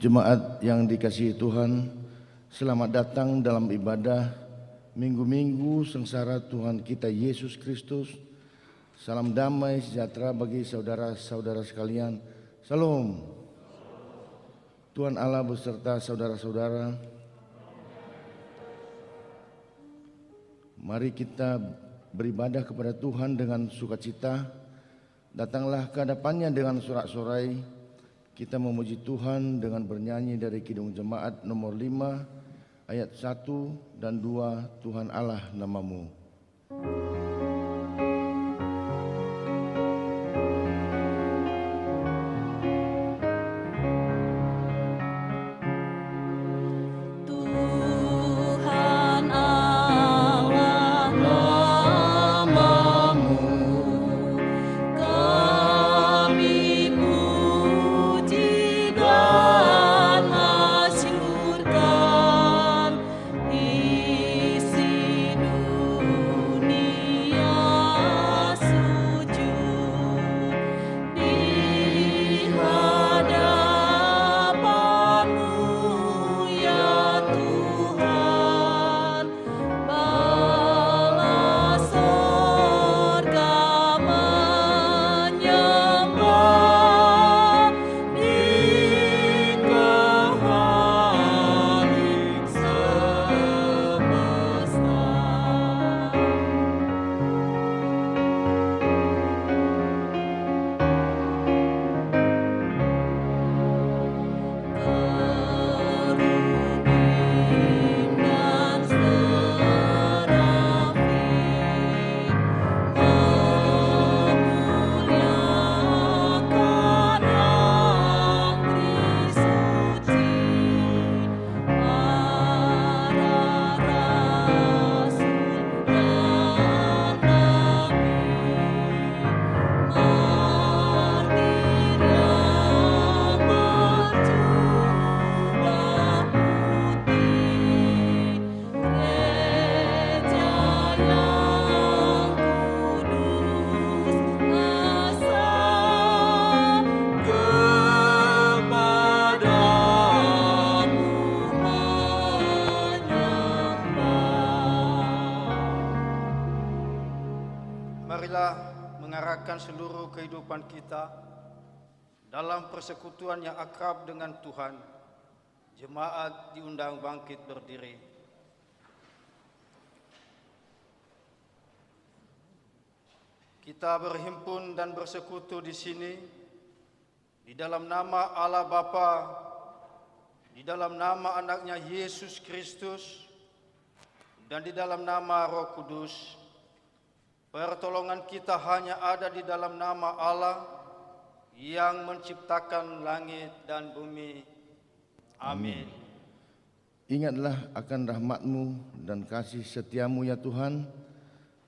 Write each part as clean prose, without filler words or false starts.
Jemaat yang dikasihi Tuhan, selamat datang dalam ibadah minggu-minggu sengsara Tuhan kita Yesus Kristus. Salam damai sejahtera bagi saudara-saudara sekalian. Salam. Tuhan Allah beserta saudara-saudara. Mari kita beribadah kepada Tuhan dengan sukacita. Datanglah ke hadapannya dengan sorak-sorai. Kita memuji Tuhan dengan bernyanyi dari Kidung Jemaat nomor 5 ayat 1 dan 2, Tuhan Allah namamu. Seluruh kehidupan kita dalam persekutuan yang akrab dengan Tuhan. Jemaat diundang bangkit berdiri. Kita berhimpun dan bersekutu di sini di dalam nama Allah Bapa, di dalam nama anaknya Yesus Kristus, dan di dalam nama Roh Kudus. Pertolongan kita hanya ada di dalam nama Allah yang menciptakan langit dan bumi. Amin. Ingatlah akan rahmat-Mu dan kasih setia-Mu ya Tuhan,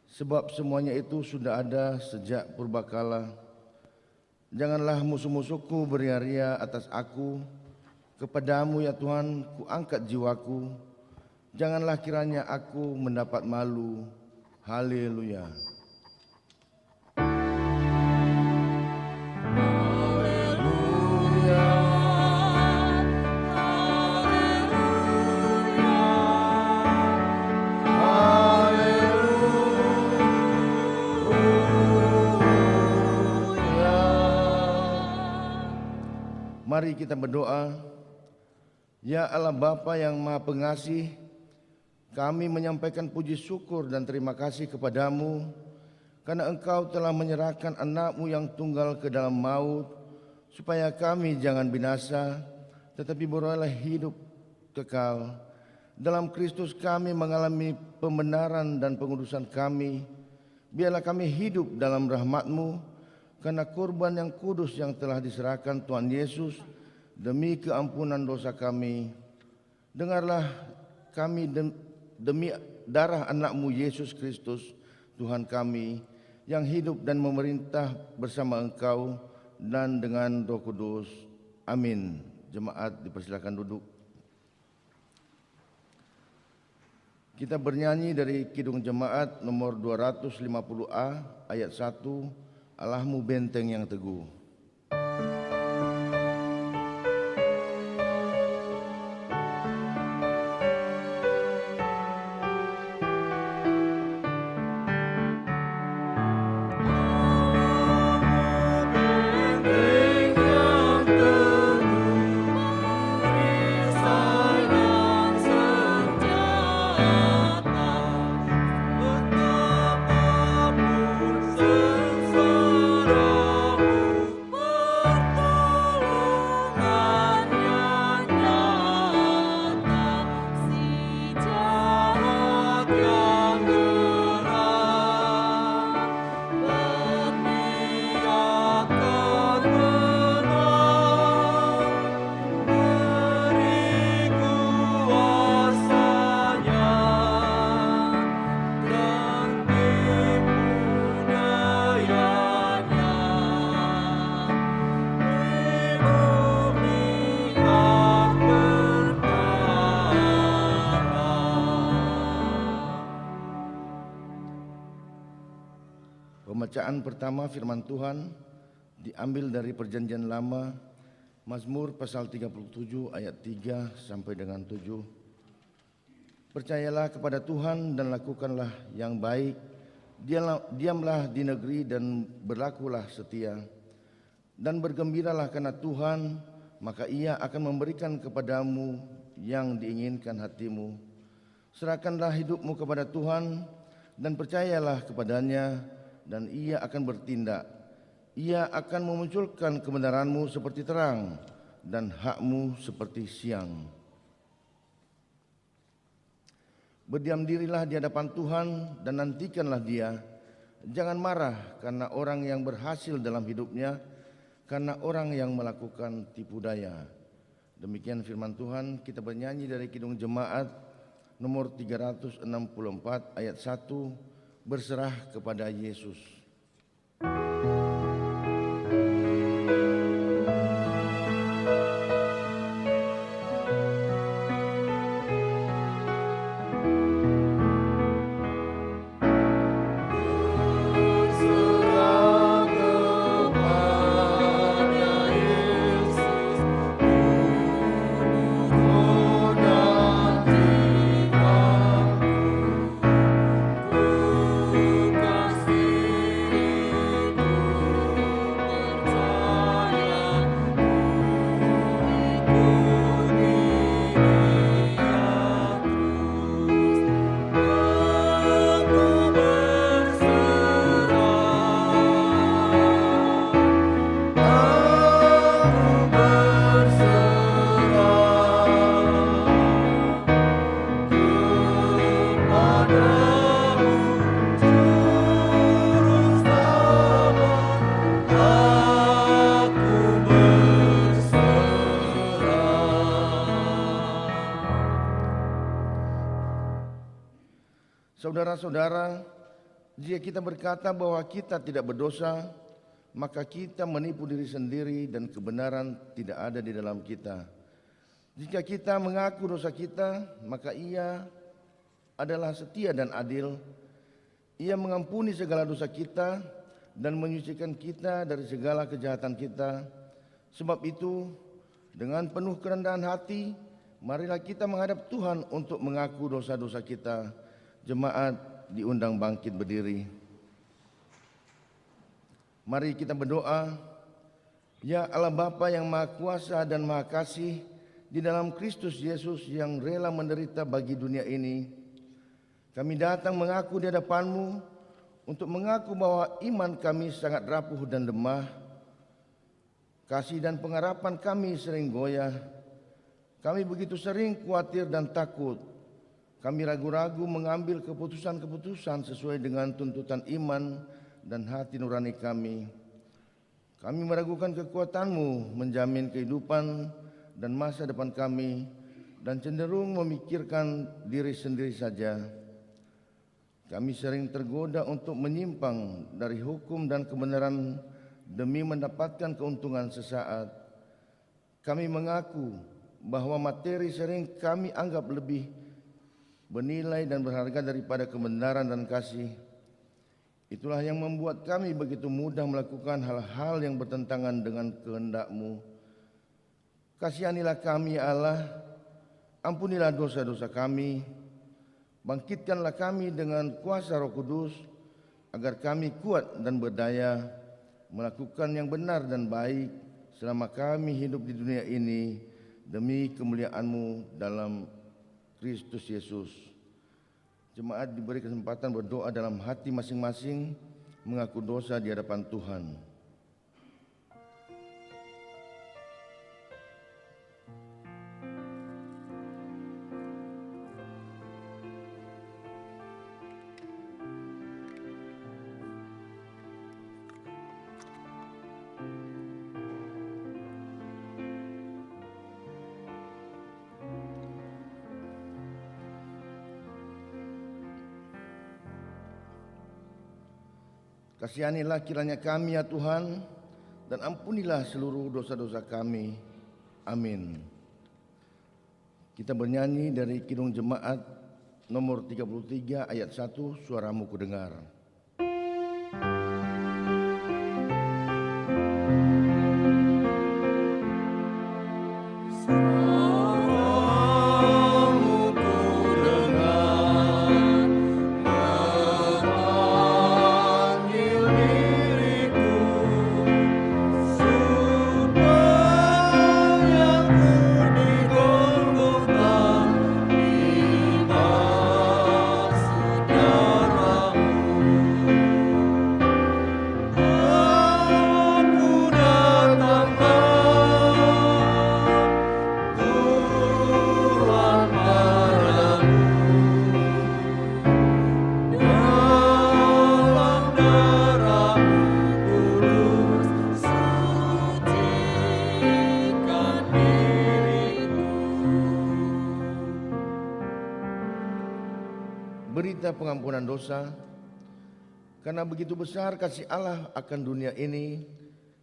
sebab semuanya itu sudah ada sejak purbakala. Janganlah musuh-musuhku beria-ria atas aku, kepadamu ya Tuhan ku angkat jiwaku. Janganlah kiranya aku mendapat malu. Haleluya. Mari kita berdoa. Ya Allah Bapa yang Maha Pengasih, kami menyampaikan puji syukur dan terima kasih kepadamu karena Engkau telah menyerahkan anak-Mu yang tunggal ke dalam maut, supaya kami jangan binasa, tetapi beroleh hidup kekal. Dalam Kristus kami mengalami pembenaran dan pengudusan kami. Biarlah kami hidup dalam rahmat-Mu, karena kurban yang kudus yang telah diserahkan Tuhan Yesus demi keampunan dosa kami. Dengarlah kami demi darah anak-Mu Yesus Kristus, Tuhan kami, yang hidup dan memerintah bersama Engkau dan dengan Roh Kudus. Amin. Jemaat dipersilakan duduk. Kita bernyanyi dari Kidung Jemaat nomor 250A ayat 1, Allahmu benteng yang teguh. Bacaan pertama firman Tuhan diambil dari Perjanjian Lama, Mazmur pasal 37 ayat 3 sampai dengan 7. Percayalah kepada Tuhan dan lakukanlah yang baik, diamlah di negeri dan berlakulah setia. Dan bergembiralah karena Tuhan, maka Ia akan memberikan kepadamu yang diinginkan hatimu. Serahkanlah hidupmu kepada Tuhan dan percayalah kepadanya, dan Ia akan bertindak. Ia akan memunculkan kebenaranmu seperti terang dan hakmu seperti siang. Berdiam dirilah di hadapan Tuhan dan nantikanlah Dia. Jangan marah karena orang yang berhasil dalam hidupnya, karena orang yang melakukan tipu daya. Demikian firman Tuhan. Kita bernyanyi dari Kidung Jemaat nomor 364 ayat 1, berserah kepada Yesus. Saudara-saudara, jika kita berkata bahwa kita tidak berdosa, maka kita menipu diri sendiri dan kebenaran tidak ada di dalam kita. Jika kita mengaku dosa kita, maka Ia adalah setia dan adil. Ia mengampuni segala dosa kita dan menyucikan kita dari segala kejahatan kita. Sebab itu, dengan penuh kerendahan hati, marilah kita menghadap Tuhan untuk mengaku dosa-dosa kita. Jemaat diundang bangkit berdiri. Mari kita berdoa. Ya Allah Bapa yang Maha Kuasa dan Maha Kasih, di dalam Kristus Yesus yang rela menderita bagi dunia ini, kami datang mengaku di hadapan-Mu untuk mengaku bahwa iman kami sangat rapuh dan lemah. Kasih dan pengharapan kami sering goyah. Kami begitu sering khawatir dan takut. Kami ragu-ragu mengambil keputusan-keputusan sesuai dengan tuntutan iman dan hati nurani kami. Kami meragukan kekuatan-Mu menjamin kehidupan dan masa depan kami, dan cenderung memikirkan diri sendiri saja. Kami sering tergoda untuk menyimpang dari hukum dan kebenaran demi mendapatkan keuntungan sesaat. Kami mengaku bahwa materi sering kami anggap lebih bernilai dan berharga daripada kebenaran dan kasih. Itulah yang membuat kami begitu mudah melakukan hal-hal yang bertentangan dengan kehendak-Mu. Kasihanilah kami ya Allah, ampunilah dosa-dosa kami, bangkitkanlah kami dengan kuasa Roh Kudus, agar kami kuat dan berdaya melakukan yang benar dan baik selama kami hidup di dunia ini, demi kemuliaan-Mu dalam Kristus Yesus. Jemaat diberi kesempatan berdoa dalam hati masing-masing, mengaku dosa di hadapan Tuhan. Kasihanilah kiranya kami ya Tuhan, dan ampunilah seluruh dosa-dosa kami. Amin. Kita bernyanyi dari Kidung Jemaat nomor 33 ayat 1, suaramu kudengar. berita pengampunan dosa. Karena begitu besar kasih Allah akan dunia ini,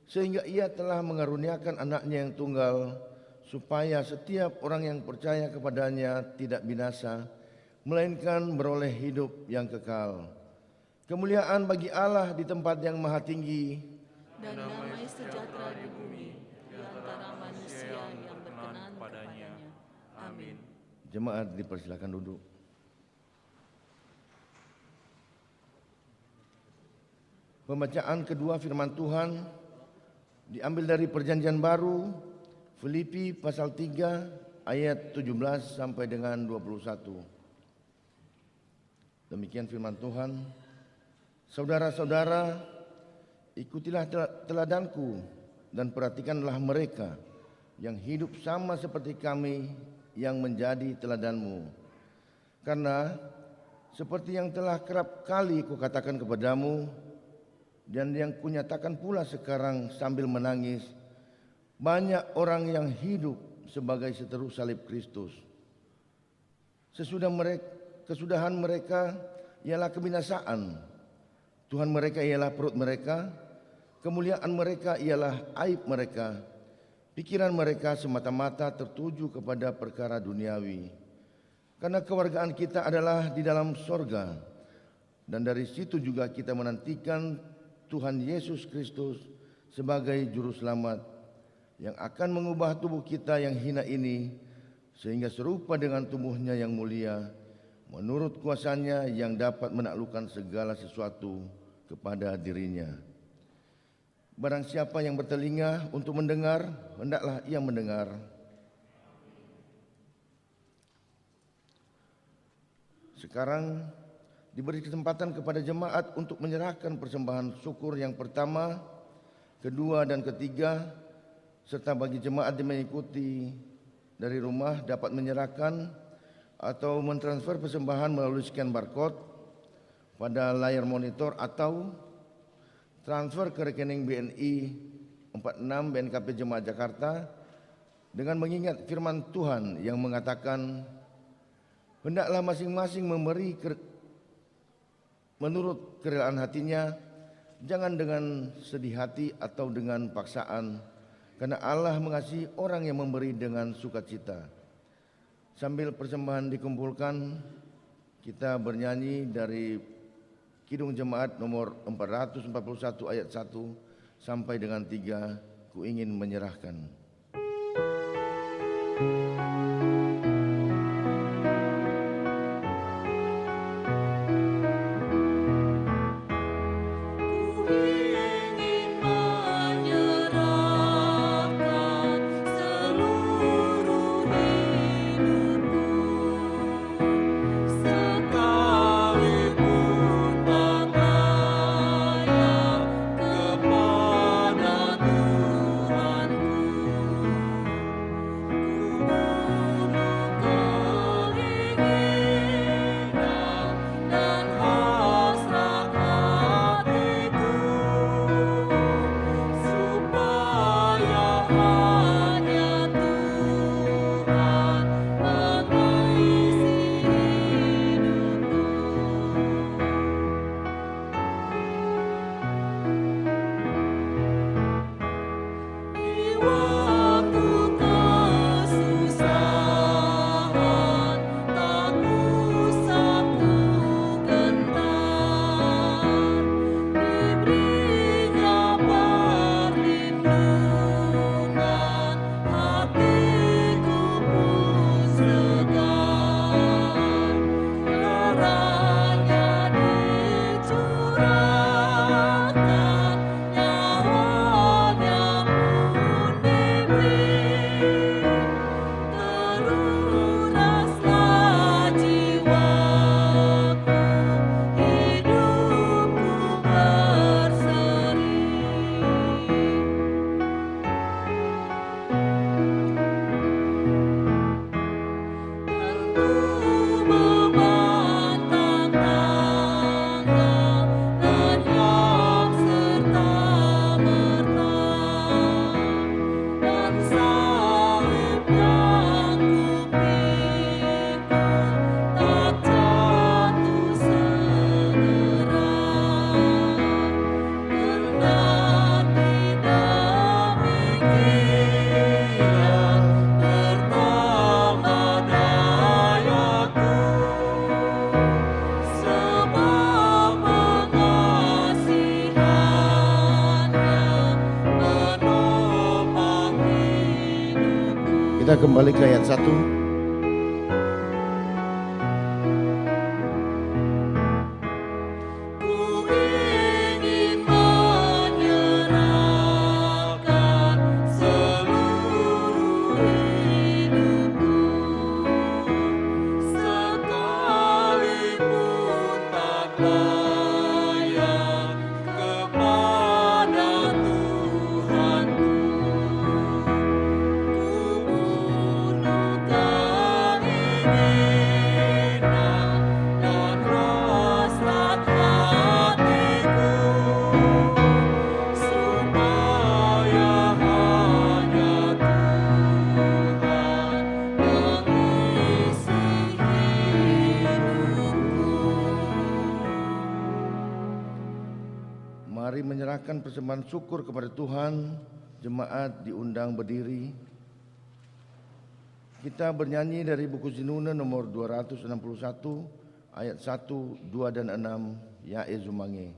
sehingga Ia telah mengaruniakan anaknya yang tunggal, supaya setiap orang yang percaya kepadanya tidak binasa, melainkan beroleh hidup yang kekal. Kemuliaan bagi Allah di tempat yang maha tinggi, dan damai sejahtera di bumi di antara manusia yang berkenan padanya. Amin. Jemaat dipersilakan duduk. Pembacaan kedua firman Tuhan diambil dari Perjanjian Baru, Filipi pasal 3 ayat 17 sampai dengan 21. Demikian firman Tuhan. Saudara-saudara, ikutilah teladanku dan perhatikanlah mereka yang hidup sama seperti kami yang menjadi teladanmu. Karena seperti yang telah kerap kali kukatakan kepadamu dan yang kunyatakan pula sekarang sambil menangis, banyak orang yang hidup sebagai seteru salib Kristus. Kesudahan mereka ialah kebinasaan. Tuhan mereka ialah perut mereka. Kemuliaan mereka ialah aib mereka. Pikiran mereka semata-mata tertuju kepada perkara duniawi. Karena kewargaan kita adalah di dalam sorga. Dan dari situ juga kita menantikan Tuhan Yesus Kristus sebagai Juru Selamat yang akan mengubah tubuh kita yang hina ini sehingga serupa dengan tubuhnya yang mulia menurut kuasanya yang dapat menaklukkan segala sesuatu kepada dirinya. Barang siapa yang bertelinga untuk mendengar, hendaklah ia mendengar. Sekarang diberi kesempatan kepada jemaat untuk menyerahkan persembahan syukur yang pertama, kedua dan ketiga, serta bagi jemaat yang mengikuti dari rumah dapat menyerahkan atau mentransfer persembahan melalui scan barcode pada layar monitor atau transfer ke rekening BNI 46 BNKP Jemaat Jakarta dengan mengingat firman Tuhan yang mengatakan, hendaklah masing-masing memberi menurut kerelaan hatinya, jangan dengan sedih hati atau dengan paksaan, karena Allah mengasihi orang yang memberi dengan sukacita. Sambil persembahan dikumpulkan, kita bernyanyi dari Kidung Jemaat nomor 441 ayat 1 sampai dengan 3, ku ingin menyerahkan. Kita kembali ke ayat 1. Mari menyerahkan persembahan syukur kepada Tuhan. Jemaat diundang berdiri. Kita bernyanyi dari buku Zinune nomor 261 ayat 1, 2 dan 6, Ya Ezumange.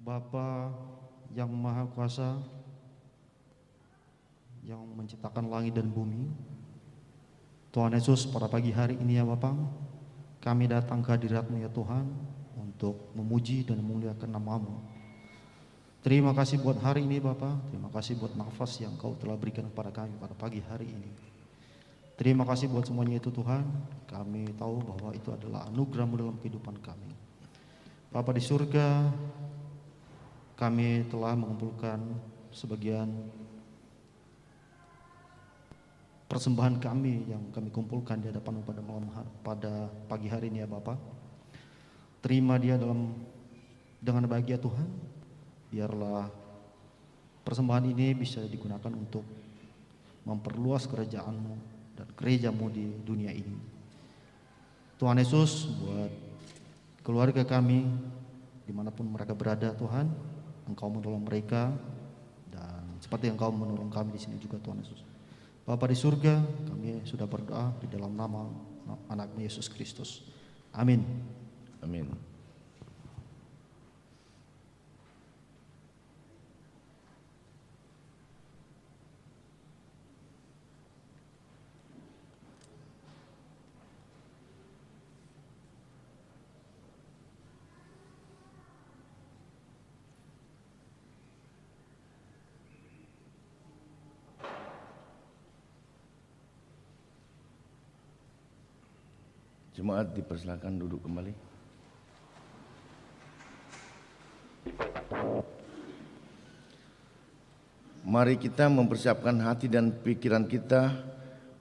Bapa yang Maha Kuasa, yang menciptakan langit dan bumi, Tuhan Yesus, pada pagi hari ini ya Bapa, kami datang ke hadirat-Mu ya Tuhan untuk memuji dan memuliakan nama-Mu. Terima kasih buat hari ini Bapa, terima kasih buat nafas yang Kau telah berikan kepada kami pada pagi hari ini. Terima kasih buat semuanya itu Tuhan, kami tahu bahwa itu adalah anugerah-Mu dalam kehidupan kami. Bapa di surga, kami telah mengumpulkan sebagian persembahan kami yang kami kumpulkan di hadapan-Mu pada pagi hari ini ya Bapa. Terima dia dengan bahagia Tuhan. Biarlah persembahan ini bisa digunakan untuk memperluas kerajaan-Mu dan gereja-Mu di dunia ini. Tuhan Yesus, buat keluarga kami dimanapun mereka berada Tuhan, Engkau menolong mereka, dan seperti Engkau menolong kami di sini juga Tuhan Yesus. Bapa di surga, kami sudah berdoa di dalam nama anak-Mu Yesus Kristus. Amin. Amin. Jemaat dipersilakan duduk kembali. Mari kita mempersiapkan hati dan pikiran kita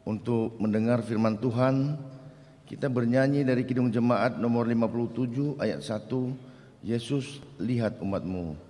untuk mendengar firman Tuhan. Kita bernyanyi dari Kidung Jemaat nomor 57 ayat 1, Yesus lihat umatmu.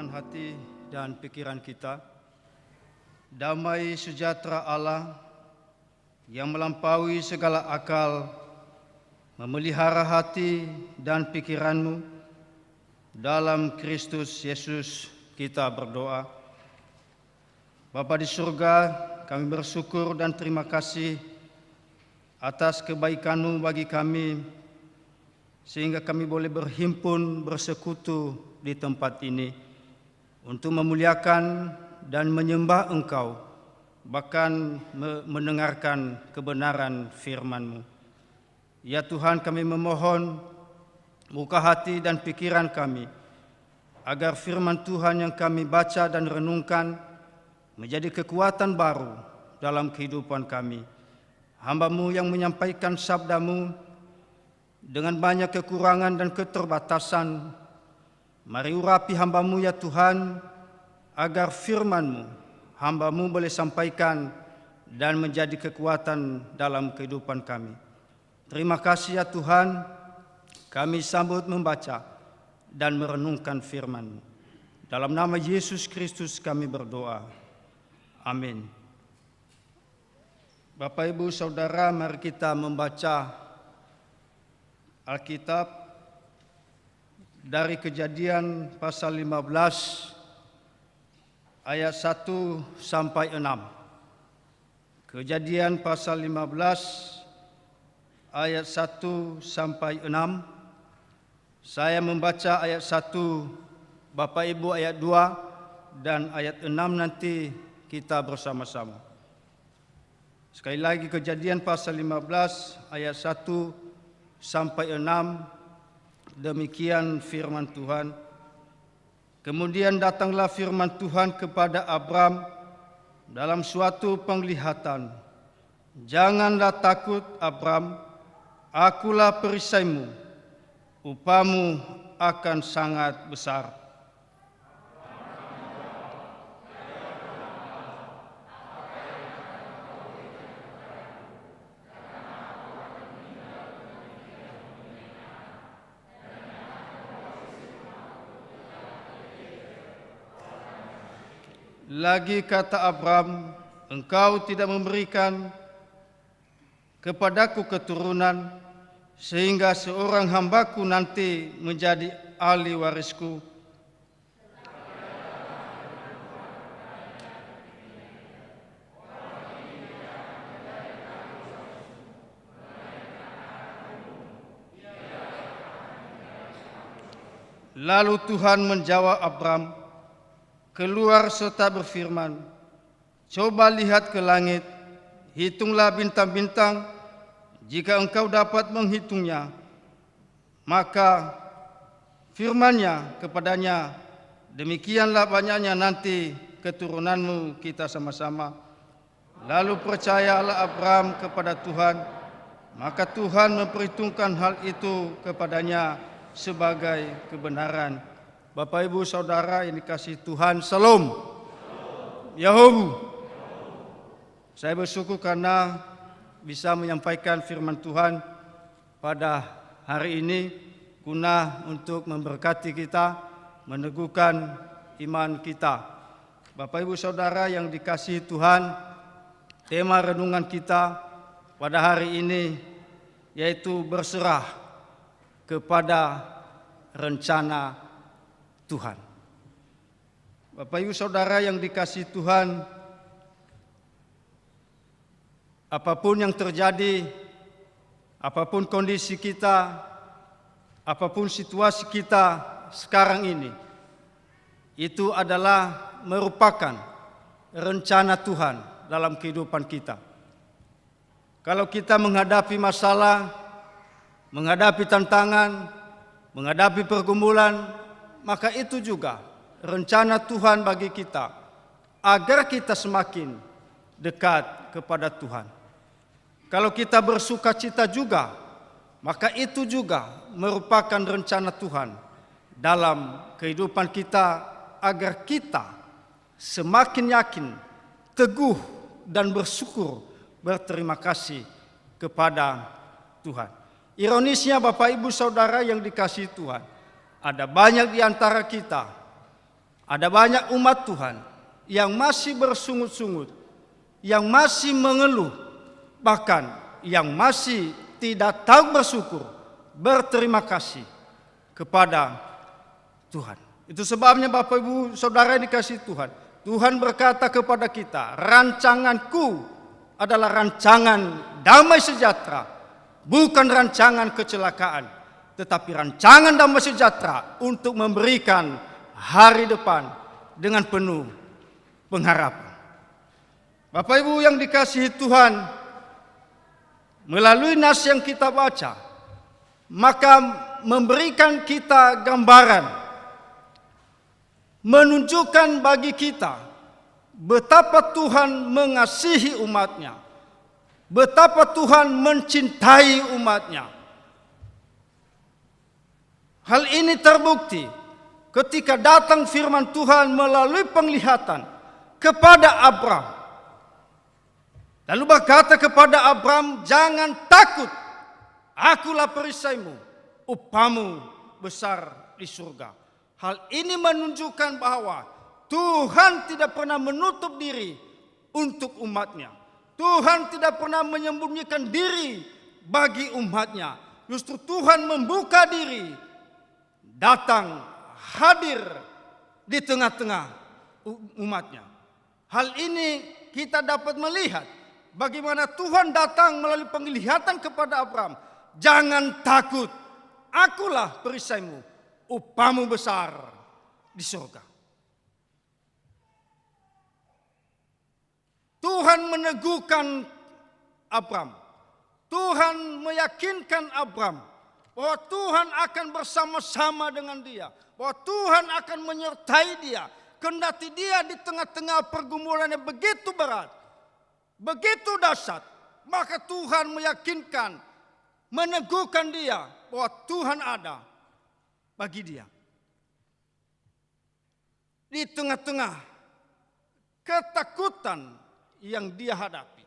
Hati dan pikiran kita, damai sejahtera Allah yang melampaui segala akal memelihara hati dan pikiranmu dalam Kristus Yesus. Kita berdoa. Bapa di surga, kami bersyukur dan terima kasih atas kebaikan-Mu bagi kami, sehingga kami boleh berhimpun bersekutu di tempat ini untuk memuliakan dan menyembah Engkau, bahkan mendengarkan kebenaran firman-Mu. Ya Tuhan, kami memohon buka hati dan pikiran kami, agar firman Tuhan yang kami baca dan renungkan menjadi kekuatan baru dalam kehidupan kami. Hamba-Mu yang menyampaikan sabda-Mu dengan banyak kekurangan dan keterbatasan, mari urapi hamba-Mu ya Tuhan, agar firman-Mu hamba-Mu boleh sampaikan dan menjadi kekuatan dalam kehidupan kami. Terima kasih ya Tuhan, kami sambut membaca dan merenungkan firman-Mu. Dalam nama Yesus Kristus kami berdoa. Amin. Bapak, Ibu, Saudara, mari kita membaca Alkitab dari Kejadian pasal 15 ayat 1 sampai 6. Kejadian pasal 15 ayat 1 sampai 6. Saya membaca ayat 1, Bapak Ibu ayat 2, dan ayat 6 nanti kita bersama-sama. Sekali lagi, Kejadian pasal 15 ayat 1 sampai 6. Demikian firman Tuhan. Kemudian datanglah firman Tuhan kepada Abram dalam suatu penglihatan. Janganlah takut Abram, akulah perisaimu, upamu akan sangat besar. Lagi kata Abram, engkau tidak memberikan kepadaku keturunan, sehingga seorang hambaku nanti menjadi ahli warisku. Lalu Tuhan menjawab Abram, keluar serta berfirman, coba lihat ke langit, hitunglah bintang-bintang, jika engkau dapat menghitungnya. Maka firman-Nya kepadanya, demikianlah banyaknya nanti keturunanmu kita sama-sama. Lalu percayalah Abram kepada Tuhan, maka Tuhan memperhitungkan hal itu kepadanya sebagai kebenaran. Bapak, Ibu, Saudara yang dikasihi Tuhan, Salam. Yahobu. Saya bersyukur karena bisa menyampaikan firman Tuhan pada hari ini, guna untuk memberkati kita meneguhkan iman kita. Bapak Ibu Saudara yang dikasihi Tuhan, tema renungan kita pada hari ini yaitu berserah kepada rencana Tuhan. Bapak Ibu Saudara yang dikasihi Tuhan, apapun yang terjadi, apapun kondisi kita, apapun situasi kita sekarang ini, itu adalah merupakan rencana Tuhan dalam kehidupan kita. Kalau kita menghadapi masalah, menghadapi tantangan, menghadapi pergumulan, maka itu juga rencana Tuhan bagi kita agar kita semakin dekat kepada Tuhan. Kalau kita bersuka cita juga, maka itu juga merupakan rencana Tuhan dalam kehidupan kita agar kita semakin yakin, teguh dan bersyukur, berterima kasih kepada Tuhan. Ironisnya Bapak Ibu Saudara yang dikasihi Tuhan, ada banyak di antara kita, ada banyak umat Tuhan yang masih bersungut-sungut, yang masih mengeluh, bahkan yang masih tidak tahu bersyukur, berterima kasih kepada Tuhan. Itu sebabnya Bapak Ibu Saudara yang dikasihi Tuhan, Tuhan berkata kepada kita, rancanganku adalah rancangan damai sejahtera, bukan rancangan kecelakaan, tetapi rancangan damai sejahtera untuk memberikan hari depan dengan penuh pengharapan. Bapak Ibu yang dikasihi Tuhan, melalui nas yang kita baca, maka memberikan kita gambaran, menunjukkan bagi kita betapa Tuhan mengasihi umatnya, betapa Tuhan mencintai umatnya. Hal ini terbukti ketika datang firman Tuhan melalui penglihatan kepada Abram. Lalu berkata kepada Abram, jangan takut, akulah perisaimu, upahmu besar di surga. Hal ini menunjukkan bahwa Tuhan tidak pernah menutup diri untuk umatnya. Tuhan tidak pernah menyembunyikan diri bagi umatnya. Justru Tuhan membuka diri, datang hadir di tengah-tengah umatnya. Hal ini kita dapat melihat bagaimana Tuhan datang melalui penglihatan kepada Abram. Jangan takut, akulah perisaimu, upahmu besar di surga. Tuhan meneguhkan Abram. Tuhan meyakinkan Abram bahwa Tuhan akan bersama-sama dengan dia, bahwa Tuhan akan menyertai dia, kendati dia di tengah-tengah pergumulan yang begitu berat, begitu dahsyat, maka Tuhan meyakinkan, meneguhkan dia bahwa Tuhan ada bagi dia. Di tengah-tengah ketakutan yang dia hadapi.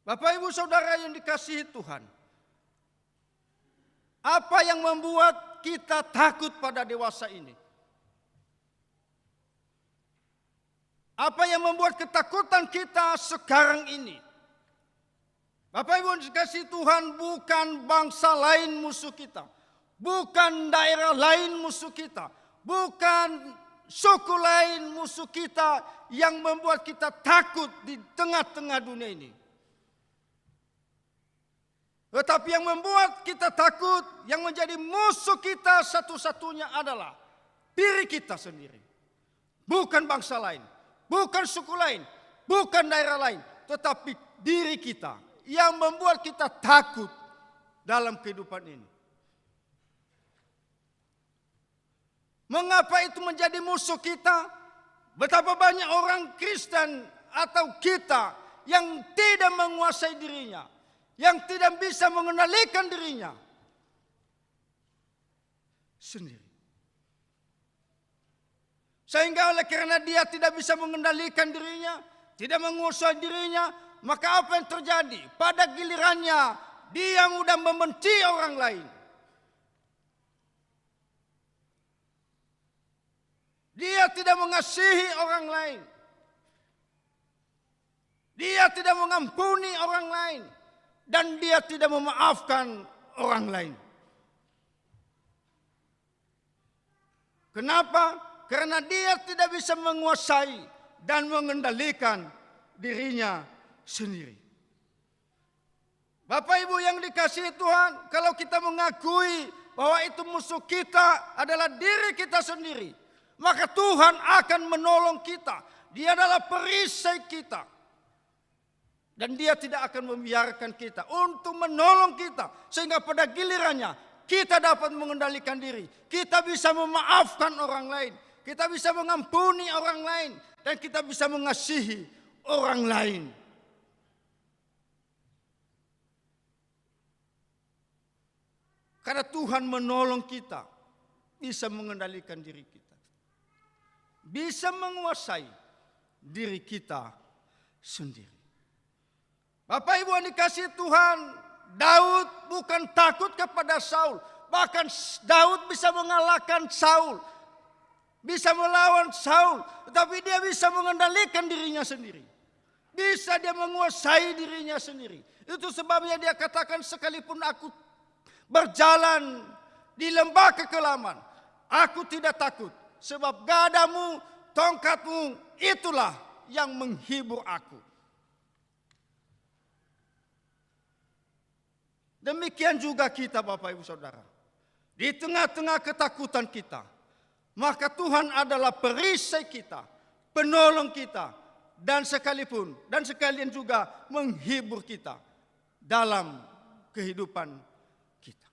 Bapak Ibu Saudara yang dikasihi Tuhan, apa yang membuat kita takut pada dewasa ini? Apa yang membuat ketakutan kita sekarang ini? Bapak Ibu dikasihi Tuhan, bukan bangsa lain musuh kita, bukan daerah lain musuh kita, bukan suku lain musuh kita yang membuat kita takut di tengah-tengah dunia ini. Tetapi yang membuat kita takut, yang menjadi musuh kita satu-satunya adalah diri kita sendiri. Bukan bangsa lain, bukan suku lain, bukan daerah lain, tetapi diri kita yang membuat kita takut dalam kehidupan ini. Mengapa itu menjadi musuh kita? Betapa banyak orang Kristen atau kita yang tidak menguasai dirinya, yang tidak bisa mengendalikan dirinya sendiri. Sehingga oleh karena dia tidak bisa mengendalikan dirinya, tidak menguasai dirinya, maka apa yang terjadi? Pada gilirannya dia mudah membenci orang lain. Dia tidak mengasihi orang lain. Dia tidak mengampuni orang lain. Dan dia tidak memaafkan orang lain. Kenapa? Karena dia tidak bisa menguasai dan mengendalikan dirinya sendiri. Bapak Ibu yang dikasihi Tuhan, kalau kita mengakui bahwa itu musuh kita adalah diri kita sendiri, maka Tuhan akan menolong kita. Dia adalah perisai kita. Dan dia tidak akan membiarkan kita untuk menolong kita. Sehingga pada gilirannya kita dapat mengendalikan diri. Kita bisa memaafkan orang lain. Kita bisa mengampuni orang lain. Dan kita bisa mengasihi orang lain. Karena Tuhan menolong kita. Bisa mengendalikan diri kita. Bisa menguasai diri kita sendiri. Bapak Ibu yang dikasihi Tuhan, Daud bukan takut kepada Saul. Bahkan Daud bisa mengalahkan Saul. Bisa melawan Saul. Tetapi dia bisa mengendalikan dirinya sendiri. Bisa dia menguasai dirinya sendiri. Itu sebabnya dia katakan, sekalipun aku berjalan di lembah kekelaman, aku tidak takut. Sebab gadamu, tongkatmu, itulah yang menghibur aku. Demikian juga kita Bapak Ibu Saudara. Di tengah-tengah ketakutan kita, maka Tuhan adalah perisai kita, penolong kita, dan sekalian juga menghibur kita dalam kehidupan kita.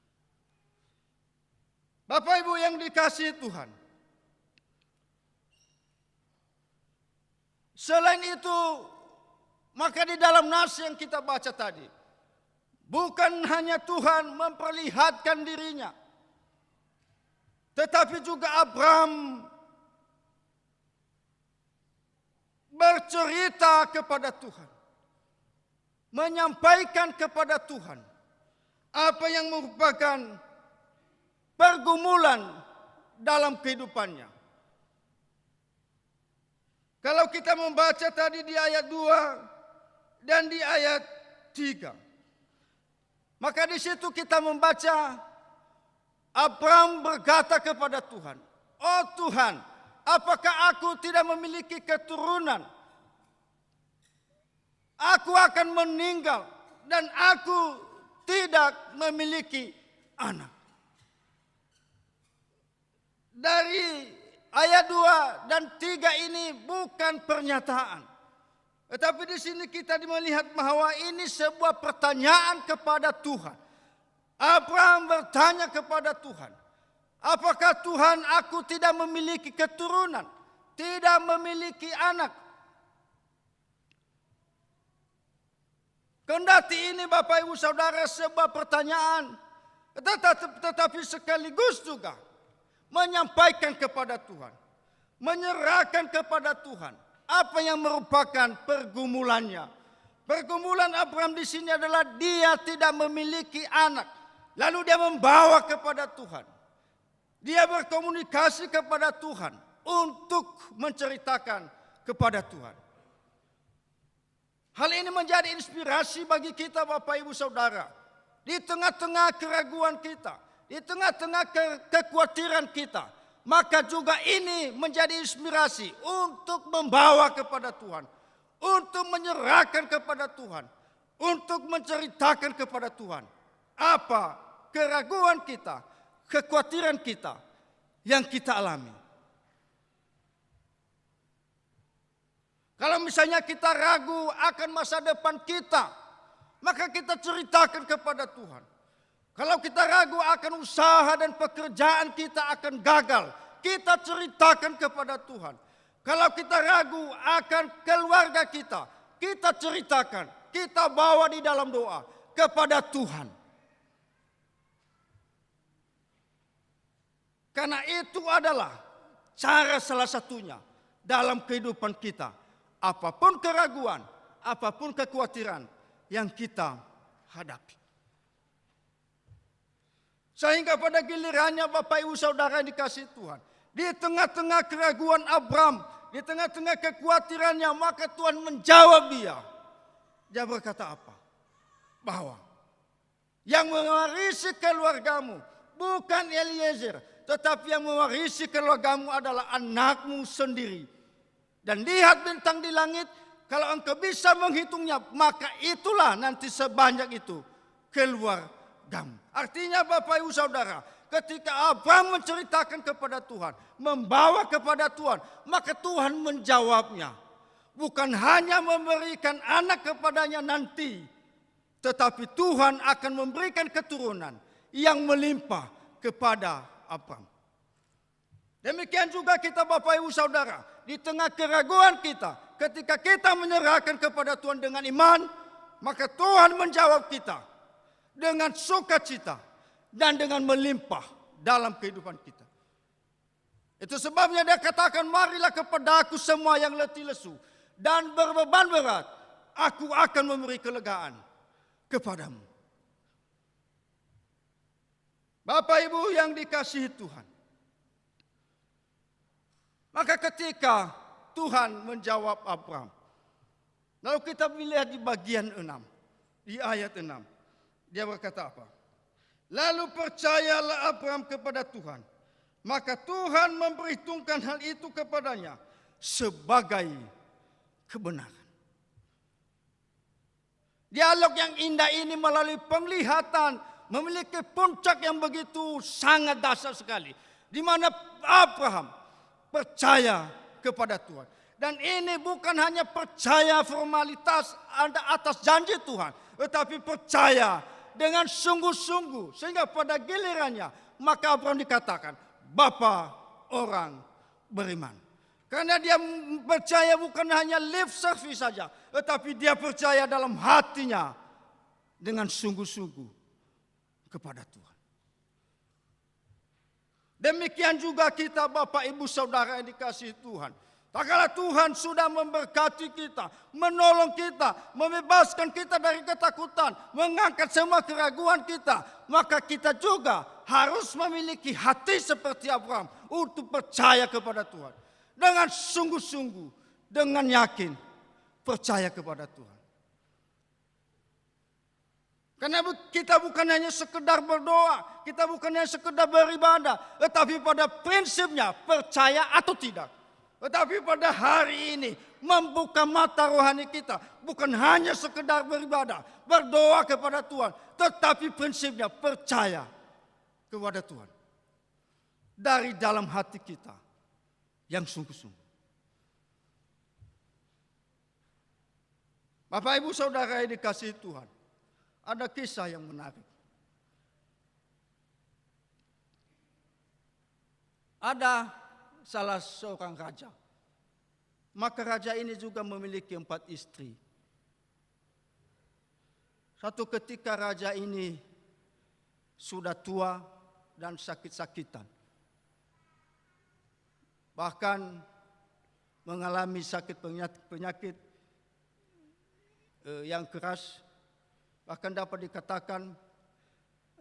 Bapak Ibu yang dikasihi Tuhan, selain itu, maka di dalam nas yang kita baca tadi, bukan hanya Tuhan memperlihatkan dirinya, tetapi juga Abraham bercerita kepada Tuhan, menyampaikan kepada Tuhan apa yang merupakan pergumulan dalam kehidupannya. Kalau kita membaca tadi di ayat 2 dan di ayat 3, maka di situ kita membaca Abraham berkata kepada Tuhan, "Oh Tuhan, apakah aku tidak memiliki keturunan? Aku akan meninggal dan aku tidak memiliki anak." Dari ayat 2 dan 3 ini bukan pernyataan. Tetapi di sini kita melihat bahwa ini sebuah pertanyaan kepada Tuhan. Abraham bertanya kepada Tuhan, "Apakah Tuhan aku tidak memiliki keturunan, tidak memiliki anak?" Kendati ini Bapak Ibu Saudara sebuah pertanyaan, tetapi sekaligus juga menyampaikan kepada Tuhan, menyerahkan kepada Tuhan apa yang merupakan pergumulannya. Pergumulan Abraham di sini adalah dia tidak memiliki anak. Lalu dia membawa kepada Tuhan. Dia berkomunikasi kepada Tuhan untuk menceritakan kepada Tuhan. Hal ini menjadi inspirasi bagi kita Bapak Ibu Saudara. Di tengah-tengah keraguan kita, di tengah-tengah kekhawatiran kita, maka juga ini menjadi inspirasi untuk membawa kepada Tuhan, untuk menyerahkan kepada Tuhan, untuk menceritakan kepada Tuhan apa keraguan kita, kekhawatiran kita yang kita alami. Kalau misalnya kita ragu akan masa depan kita, maka kita ceritakan kepada Tuhan. Kalau kita ragu akan usaha dan pekerjaan kita akan gagal, kita ceritakan kepada Tuhan. Kalau kita ragu akan keluarga kita, kita ceritakan, kita bawa di dalam doa kepada Tuhan. Karena itu adalah cara salah satunya dalam kehidupan kita. Apapun keraguan, apapun kekhawatiran yang kita hadapi. Sehingga pada gilirannya Bapak Ibu Saudara yang dikasihi Tuhan, Di tengah-tengah keraguan Abraham, di tengah-tengah kekhawatirannya, maka Tuhan menjawab dia. Dia berkata apa? Bahwa yang mewarisi keluargamu bukan Eliezer, tetapi yang mewarisi keluargamu adalah anakmu sendiri. Dan lihat bintang di langit, kalau engkau bisa menghitungnya, maka itulah nanti sebanyak itu keluargamu. Artinya Bapak Ibu Saudara, ketika Abraham menceritakan kepada Tuhan, membawa kepada Tuhan, maka Tuhan menjawabnya. Bukan hanya memberikan anak kepadanya nanti, tetapi Tuhan akan memberikan keturunan yang melimpah kepada Abraham. Demikian juga kita Bapak Ibu Saudara, di tengah keraguan kita, ketika kita menyerahkan kepada Tuhan dengan iman, maka Tuhan menjawab kita dengan sukacita dan dengan melimpah dalam kehidupan kita. Itu sebabnya dia katakan, marilah kepada aku semua yang letih lesu dan berbeban berat, aku akan memberi kelegaan kepadamu. Bapak Ibu yang dikasihi Tuhan, maka ketika Tuhan menjawab Abraham, lalu kita melihat di bagian 6, di ayat 6, dia berkata apa? Lalu percayalah Abraham kepada Tuhan, maka Tuhan memperhitungkan hal itu kepadanya sebagai kebenaran. Dialog yang indah ini melalui penglihatan memiliki puncak yang begitu sangat dasar sekali, di mana Abraham percaya kepada Tuhan. Dan ini bukan hanya percaya formalitas atas janji Tuhan, tetapi percaya dengan sungguh-sungguh, sehingga pada gilirannya maka Abraham dikatakan bapa orang beriman. Karena dia percaya bukan hanya lip service saja, tetapi dia percaya dalam hatinya dengan sungguh-sungguh kepada Tuhan. Demikian juga kita Bapak Ibu Saudara yang dikasihi Tuhan. Tak kala Tuhan sudah memberkati kita, menolong kita, membebaskan kita dari ketakutan, mengangkat semua keraguan kita, maka kita juga harus memiliki hati seperti Abraham untuk percaya kepada Tuhan. Dengan sungguh-sungguh, dengan yakin, percaya kepada Tuhan. Karena kita bukan hanya sekedar berdoa, kita bukan hanya sekedar beribadah, tetapi pada prinsipnya percaya atau tidak. Tetapi pada hari ini membuka mata rohani kita, bukan hanya sekedar beribadah, berdoa kepada Tuhan, tetapi prinsipnya percaya kepada Tuhan. Dari dalam hati kita yang sungguh-sungguh. Bapak Ibu Saudara yang dikasihi Tuhan, ada kisah yang menarik. Ada salah seorang raja. Maka raja ini juga memiliki 4 istri. Satu ketika raja ini sudah tua dan sakit-sakitan. Bahkan mengalami sakit penyakit yang keras. Bahkan dapat dikatakan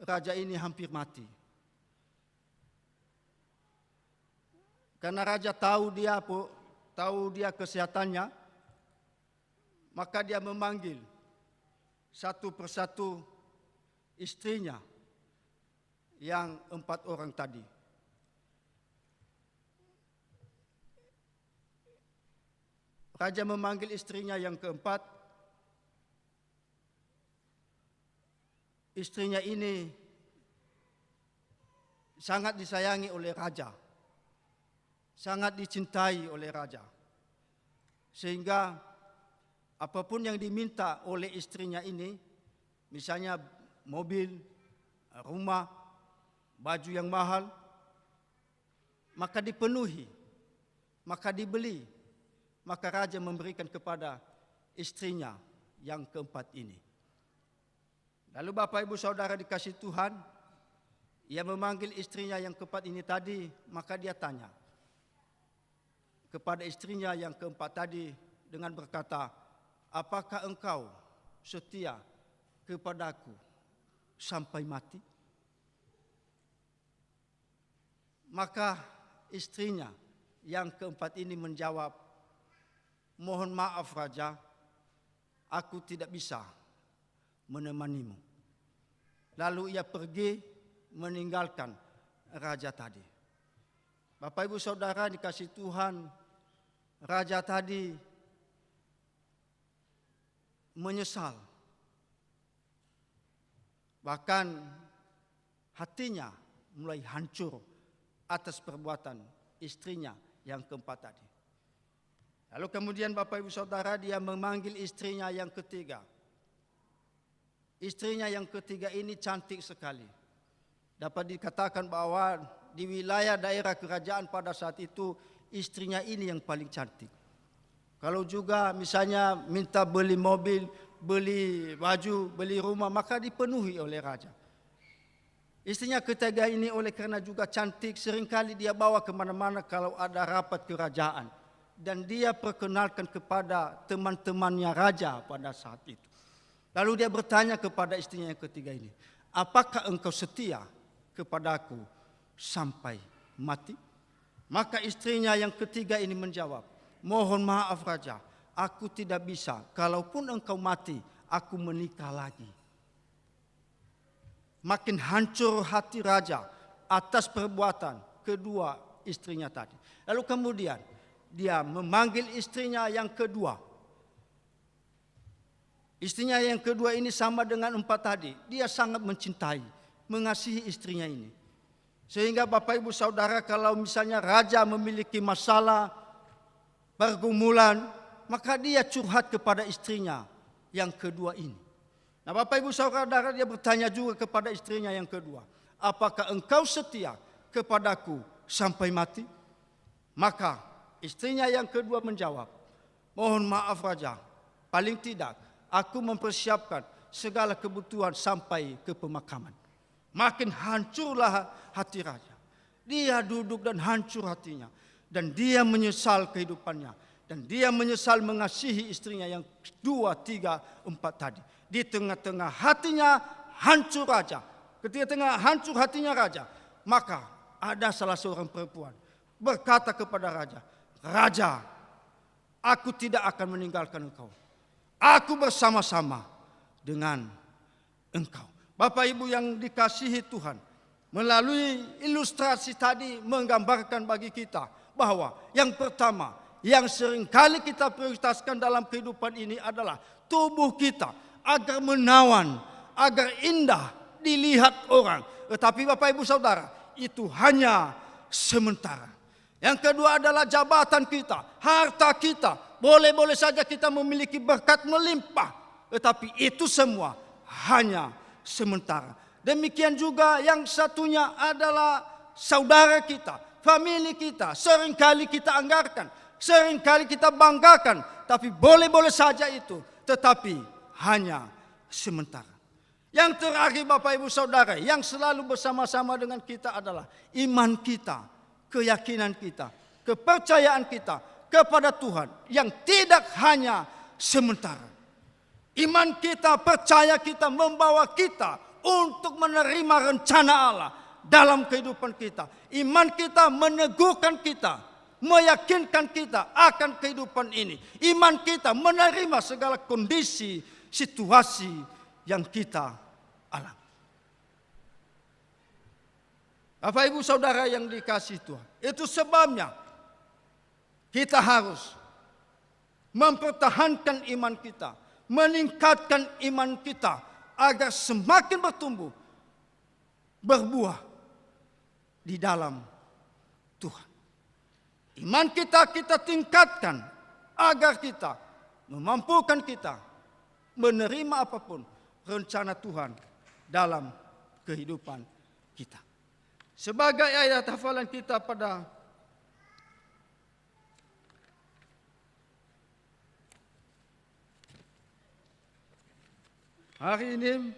raja ini hampir mati. Karena raja tahu dia kesehatannya, maka dia memanggil satu persatu istrinya yang 4 orang tadi. Raja memanggil istrinya yang keempat. Istrinya ini sangat disayangi oleh raja. Sangat dicintai oleh raja. Sehingga apapun yang diminta oleh istrinya ini, misalnya mobil, rumah, baju yang mahal, maka dipenuhi, maka dibeli, maka raja memberikan kepada istrinya yang keempat ini. Lalu Bapak Ibu Saudara dikasihi Tuhan, ia memanggil istrinya yang keempat ini tadi, maka dia tanya kepada istrinya yang keempat tadi dengan berkata, apakah engkau setia kepadaku sampai mati? Maka istrinya yang keempat ini menjawab, "Mohon maaf Raja, aku tidak bisa menemanimu." Lalu ia pergi meninggalkan raja tadi. Bapak Ibu Saudara dikasih Tuhan, raja tadi menyesal. Bahkan hatinya mulai hancur atas perbuatan istrinya yang keempat tadi. Lalu kemudian Bapak Ibu Saudara, dia memanggil istrinya yang ketiga. Istrinya yang ketiga ini cantik sekali. Dapat dikatakan bahwa di wilayah daerah kerajaan pada saat itu istrinya ini yang paling cantik. Kalau juga misalnya minta beli mobil, beli baju, beli rumah, maka dipenuhi oleh raja. Istrinya ketiga ini oleh karena juga cantik, seringkali dia bawa kemana-mana kalau ada rapat kerajaan. Dan dia perkenalkan kepada teman-temannya raja pada saat itu. Lalu dia bertanya kepada istrinya yang ketiga ini, "Apakah engkau setia kepadaku sampai mati?" Maka istrinya yang ketiga ini menjawab, "Mohon maaf Raja, aku tidak bisa. Kalaupun engkau mati, aku menikah lagi." Makin hancur hati raja atas perbuatan kedua istrinya tadi. Lalu kemudian dia memanggil istrinya yang kedua. Istrinya yang kedua ini sama dengan empat tadi. Dia sangat mencintai, mengasihi istrinya ini. Sehingga Bapak Ibu Saudara, kalau misalnya raja memiliki masalah, pergumulan, maka dia curhat kepada istrinya yang kedua ini. Nah Bapak Ibu Saudara, dia bertanya juga kepada istrinya yang kedua, "Apakah engkau setia kepadaku sampai mati?" Maka istrinya yang kedua menjawab, "Mohon maaf Raja, paling tidak aku mempersiapkan segala kebutuhan sampai ke pemakaman." Makin hancurlah hati raja. Dia duduk dan hancur hatinya. Dan dia menyesal kehidupannya. Dan dia menyesal mengasihi istrinya yang 2, 3, 4 tadi. Di tengah-tengah hatinya hancur raja. Ketika tengah hancur hatinya raja, maka ada salah seorang perempuan berkata kepada raja, "Raja, aku tidak akan meninggalkan engkau. Aku bersama-sama dengan engkau." Bapak Ibu yang dikasihi Tuhan, melalui ilustrasi tadi menggambarkan bagi kita bahwa yang pertama, yang seringkali kita prioritaskan dalam kehidupan ini adalah tubuh kita agar menawan, agar indah dilihat orang. Tetapi Bapak Ibu Saudara, itu hanya sementara. Yang kedua adalah jabatan kita, harta kita. Boleh-boleh saja kita memiliki berkat melimpah, tetapi itu semua hanya sementara. Demikian juga yang satunya adalah saudara kita, famili kita. Seringkali kita anggarkan, seringkali kita banggakan, tapi boleh-boleh saja itu, tetapi hanya sementara. Yang terakhir Bapak Ibu Saudara, yang selalu bersama-sama dengan kita adalah iman kita, keyakinan kita, kepercayaan kita kepada Tuhan yang tidak hanya sementara. Iman kita, percaya kita membawa kita untuk menerima rencana Allah dalam kehidupan kita. Iman kita meneguhkan kita, meyakinkan kita akan kehidupan ini. Iman kita menerima segala kondisi, situasi yang kita alami. Bapak Ibu Saudara yang dikasihi Tuhan, itu sebabnya kita harus mempertahankan iman kita, meningkatkan iman kita agar semakin bertumbuh, berbuah di dalam Tuhan. Iman kita tingkatkan agar kita memampukan kita menerima apapun rencana Tuhan dalam kehidupan kita. Sebagai ayat hafalan kita pada hari ini,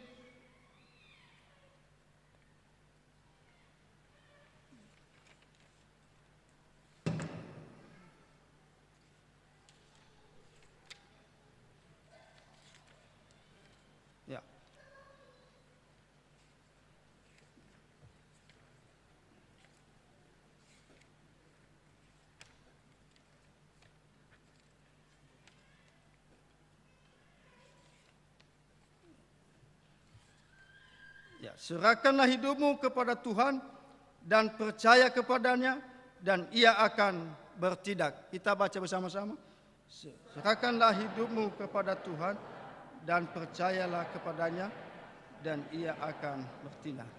ya. Ya, serahkanlah hidupmu kepada Tuhan dan percaya kepadanya dan ia akan bertindak. Kita baca bersama-sama. Serahkanlah hidupmu kepada Tuhan dan percayalah kepadanya dan ia akan bertindak.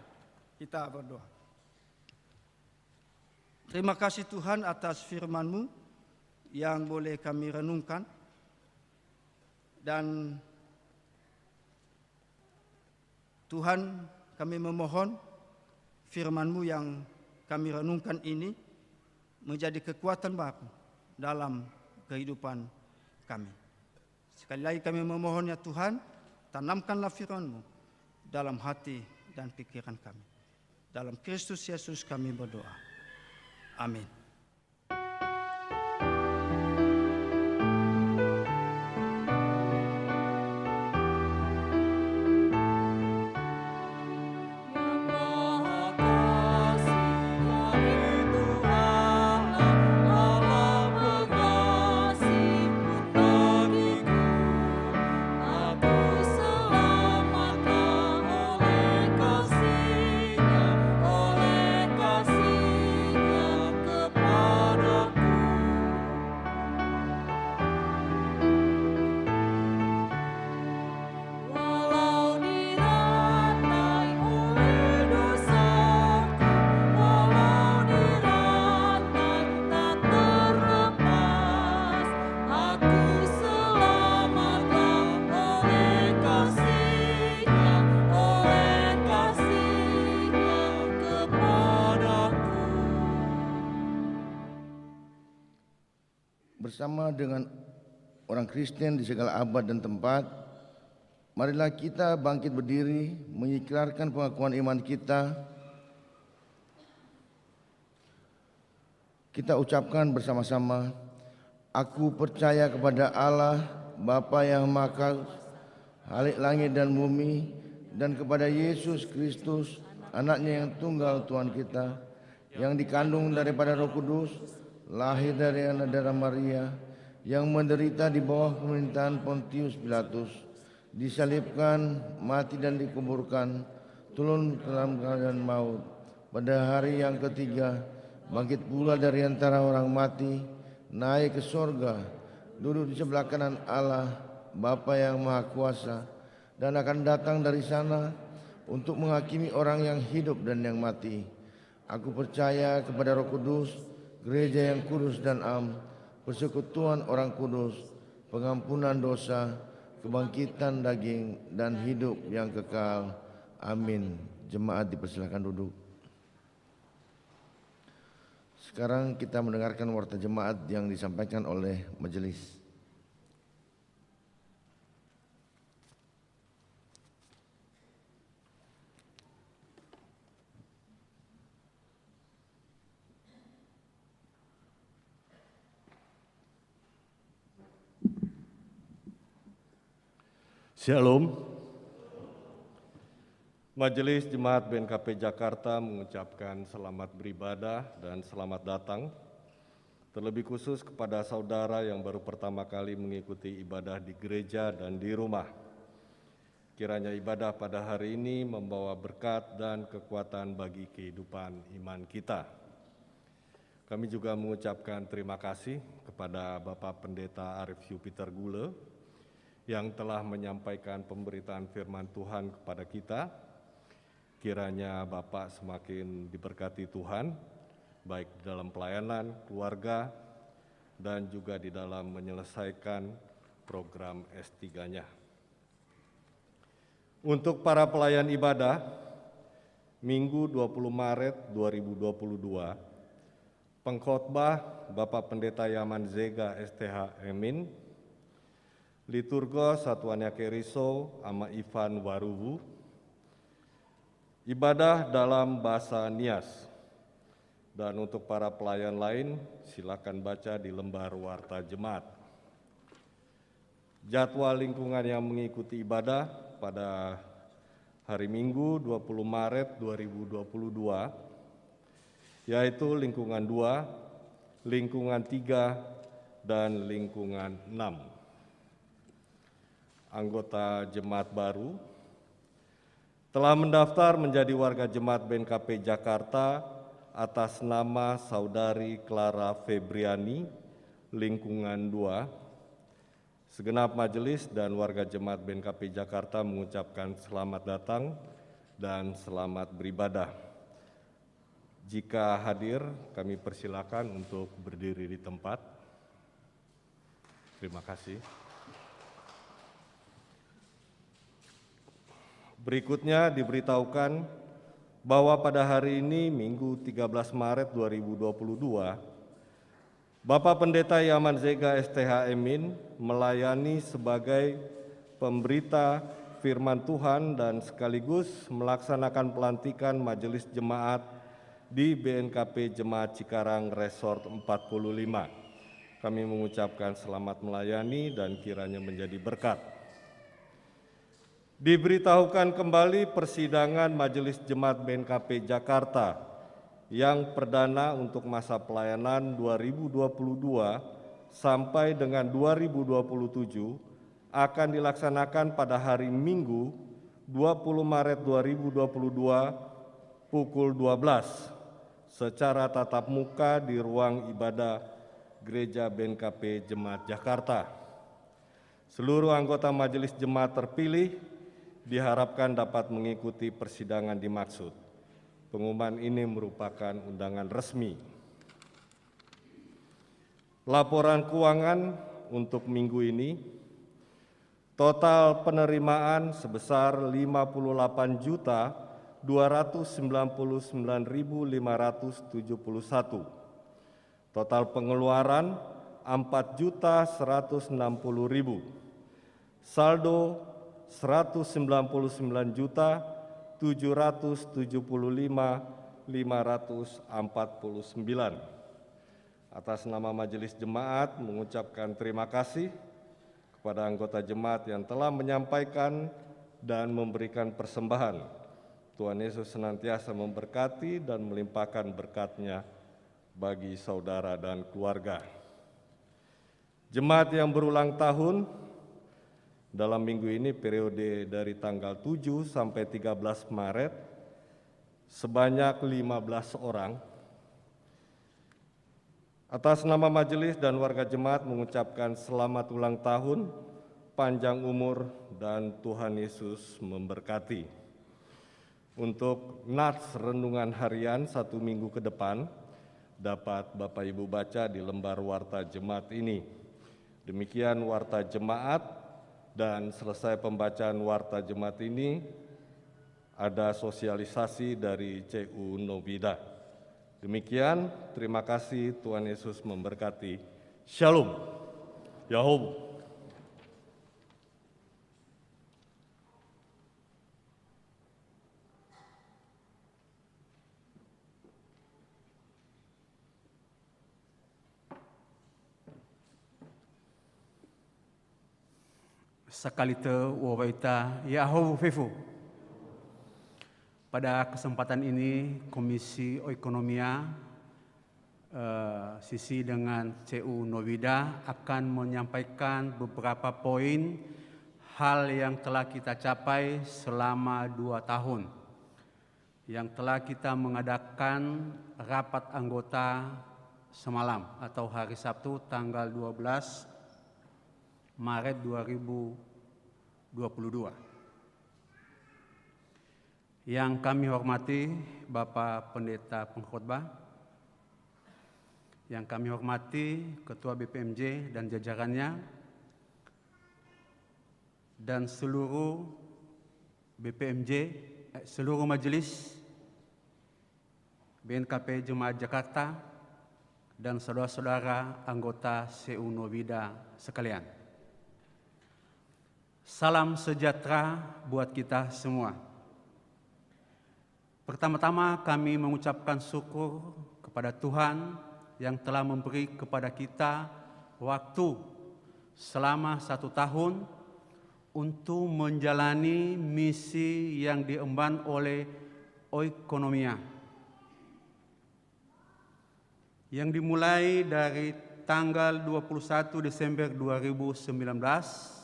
Kita berdoa. Terima kasih Tuhan atas firman-Mu yang boleh kami renungkan. Dan Tuhan, kami memohon firman-Mu yang kami renungkan ini menjadi kekuatan Bapa dalam kehidupan kami. Sekali lagi kami memohon ya Tuhan, tanamkanlah firman-Mu dalam hati dan pikiran kami. Dalam Kristus Yesus kami berdoa. Amin. Bersama dengan orang Kristen di segala abad dan tempat, marilah kita bangkit berdiri mengikrarkan pengakuan iman kita. Kita ucapkan bersama-sama, aku percaya kepada Allah, Bapa yang Maha Khalik langit dan bumi, dan kepada Yesus Kristus, anaknya yang tunggal Tuhan kita, yang dikandung daripada Roh Kudus, lahir dari anak darah Maria, yang menderita di bawah pemerintahan Pontius Pilatus, disalibkan, mati dan dikuburkan, turun dalam keadaan maut. Pada hari yang ketiga, bangkit pula dari antara orang mati, naik ke sorga, duduk di sebelah kanan Allah, Bapa yang Maha Kuasa, dan akan datang dari sana untuk menghakimi orang yang hidup dan yang mati. Aku percaya kepada Roh Kudus, gereja yang kudus dan am, persekutuan orang kudus, pengampunan dosa, kebangkitan daging, dan hidup yang kekal. Amin. Jemaat dipersilakan duduk. Sekarang kita mendengarkan warta jemaat yang disampaikan oleh majelis. Shalom. Majelis Jemaat BNKP Jakarta mengucapkan selamat beribadah dan selamat datang, terlebih khusus kepada saudara yang baru pertama kali mengikuti ibadah di gereja dan di rumah. Kiranya ibadah pada hari ini membawa berkat dan kekuatan bagi kehidupan iman kita. Kami juga mengucapkan terima kasih kepada Bapak Pendeta Arif Jupiter Gule yang telah menyampaikan pemberitaan firman Tuhan kepada kita. Kiranya Bapak semakin diberkati Tuhan, baik di dalam pelayanan, keluarga, dan juga di dalam menyelesaikan program S3-nya. Untuk para pelayan ibadah, Minggu 20 Maret 2022, pengkhotbah Bapak Pendeta Yaman Zega STH Emin, liturgos Satuannya Keriso Ama Ivan Waruwu, ibadah dalam bahasa Nias. Dan untuk para pelayan lain, silakan baca di lembar warta jemaat. Jadwal lingkungan yang mengikuti ibadah pada hari Minggu 20 Maret 2022, yaitu lingkungan 2, lingkungan 3, dan lingkungan 6. Anggota jemaat baru telah mendaftar menjadi warga jemaat BNKP Jakarta atas nama Saudari Clara Febriani, lingkungan 2. Segenap majelis dan warga jemaat BNKP Jakarta mengucapkan selamat datang dan selamat beribadah. Jika hadir, kami persilakan untuk berdiri di tempat. Terima kasih. Berikutnya diberitahukan bahwa pada hari ini, Minggu 13 Maret 2022, Bapak Pendeta Yaman Zega STH Emin melayani sebagai pemberita firman Tuhan dan sekaligus melaksanakan pelantikan Majelis Jemaat di BNKP Jemaat Cikarang Resort 45. Kami mengucapkan selamat melayani dan kiranya menjadi berkat. Diberitahukan kembali persidangan Majelis Jemaat BNKP Jakarta yang perdana untuk masa pelayanan 2022 sampai dengan 2027 akan dilaksanakan pada hari Minggu 20 Maret 2022 pukul 12 secara tatap muka di ruang ibadah Gereja BNKP Jemaat Jakarta. Seluruh anggota majelis jemaat terpilih diharapkan dapat mengikuti persidangan dimaksud. Pengumuman ini merupakan undangan resmi. Laporan keuangan untuk minggu ini, total penerimaan sebesar 58.299.571. Total pengeluaran 4.160.000. Saldo 199.775.549. Atas nama Majelis Jemaat mengucapkan terima kasih kepada anggota jemaat yang telah menyampaikan dan memberikan persembahan. Tuhan Yesus senantiasa memberkati dan melimpahkan berkat-Nya bagi saudara dan keluarga. Jemaat yang berulang tahun dalam minggu ini periode dari tanggal 7 sampai 13 Maret sebanyak 15 orang. Atas nama majelis dan warga jemaat mengucapkan selamat ulang tahun, panjang umur, dan Tuhan Yesus memberkati. Untuk nats renungan harian 1 minggu ke depan dapat Bapak Ibu baca di lembar warta jemaat ini. Demikian warta jemaat, dan selesai pembacaan warta jemaat ini ada sosialisasi dari CU Novida. Demikian, terima kasih, Tuhan Yesus memberkati. Shalom. Yahoo. Sakalite wawaita Yahoo Fefu. Pada kesempatan ini Komisi Ekonomia sisi dengan CU Novida akan menyampaikan beberapa poin hal yang telah kita capai selama 2 tahun yang telah kita mengadakan rapat anggota semalam atau hari Sabtu tanggal 12 Maret 2022. Yang kami hormati Bapak Pendeta Pengkhotbah, yang kami hormati Ketua BPMJ dan jajarannya, dan seluruh BPMJ, seluruh majelis BNKP Jemaat Jakarta, dan saudara-saudara anggota CU Novida sekalian. Salam sejahtera buat kita semua. Pertama-tama kami mengucapkan syukur kepada Tuhan yang telah memberi kepada kita waktu selama 1 tahun untuk menjalani misi yang diemban oleh Oikonomia, yang dimulai dari tanggal 21 Desember 2019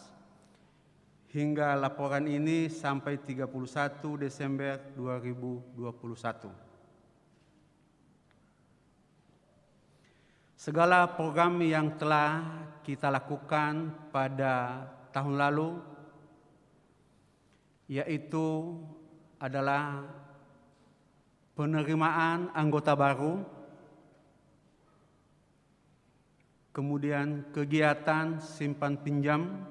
hingga laporan ini sampai 31 Desember 2021. Segala program yang telah kita lakukan pada tahun lalu, yaitu adalah penerimaan anggota baru, kemudian kegiatan simpan pinjam,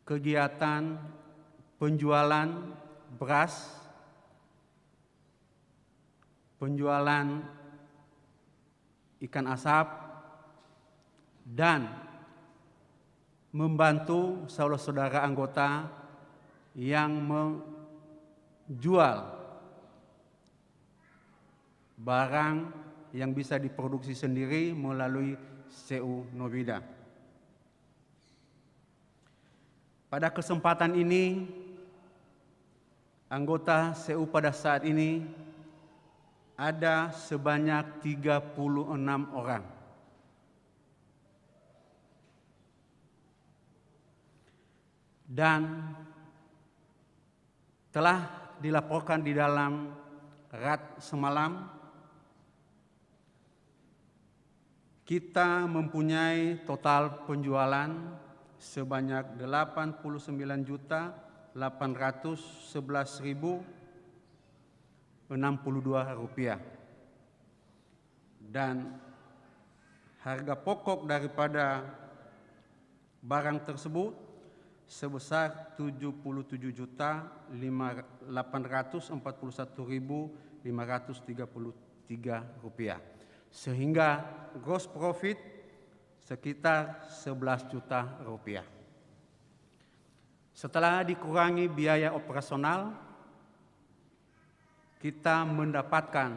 kegiatan penjualan beras, penjualan ikan asap, dan membantu saudara-saudara anggota yang menjual barang yang bisa diproduksi sendiri melalui CU Novida. Pada kesempatan ini, anggota CU pada saat ini ada sebanyak 36 orang. Dan telah dilaporkan di dalam RAT semalam, kita mempunyai total penjualan sebanyak 89.811.062 rupiah. Dan harga pokok daripada barang tersebut sebesar 77.841.533 rupiah. Sehingga gross profit sekitar 11 juta rupiah. Setelah dikurangi biaya operasional, kita mendapatkan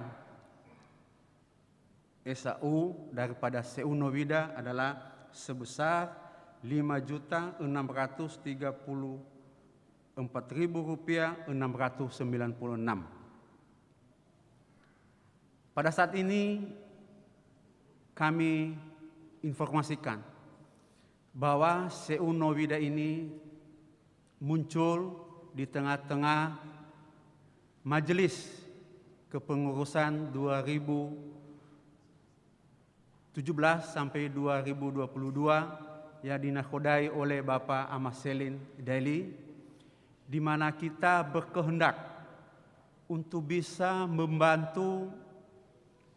SAU daripada CU Novida adalah sebesar Rp5.634.696. Pada saat ini kami informasikan bahwa CU Novida ini muncul di tengah-tengah Majelis Kepengurusan 2017 sampai 2022 yang dinakodai oleh Bapak Ahmad Selin Daily, di mana kita berkehendak untuk bisa membantu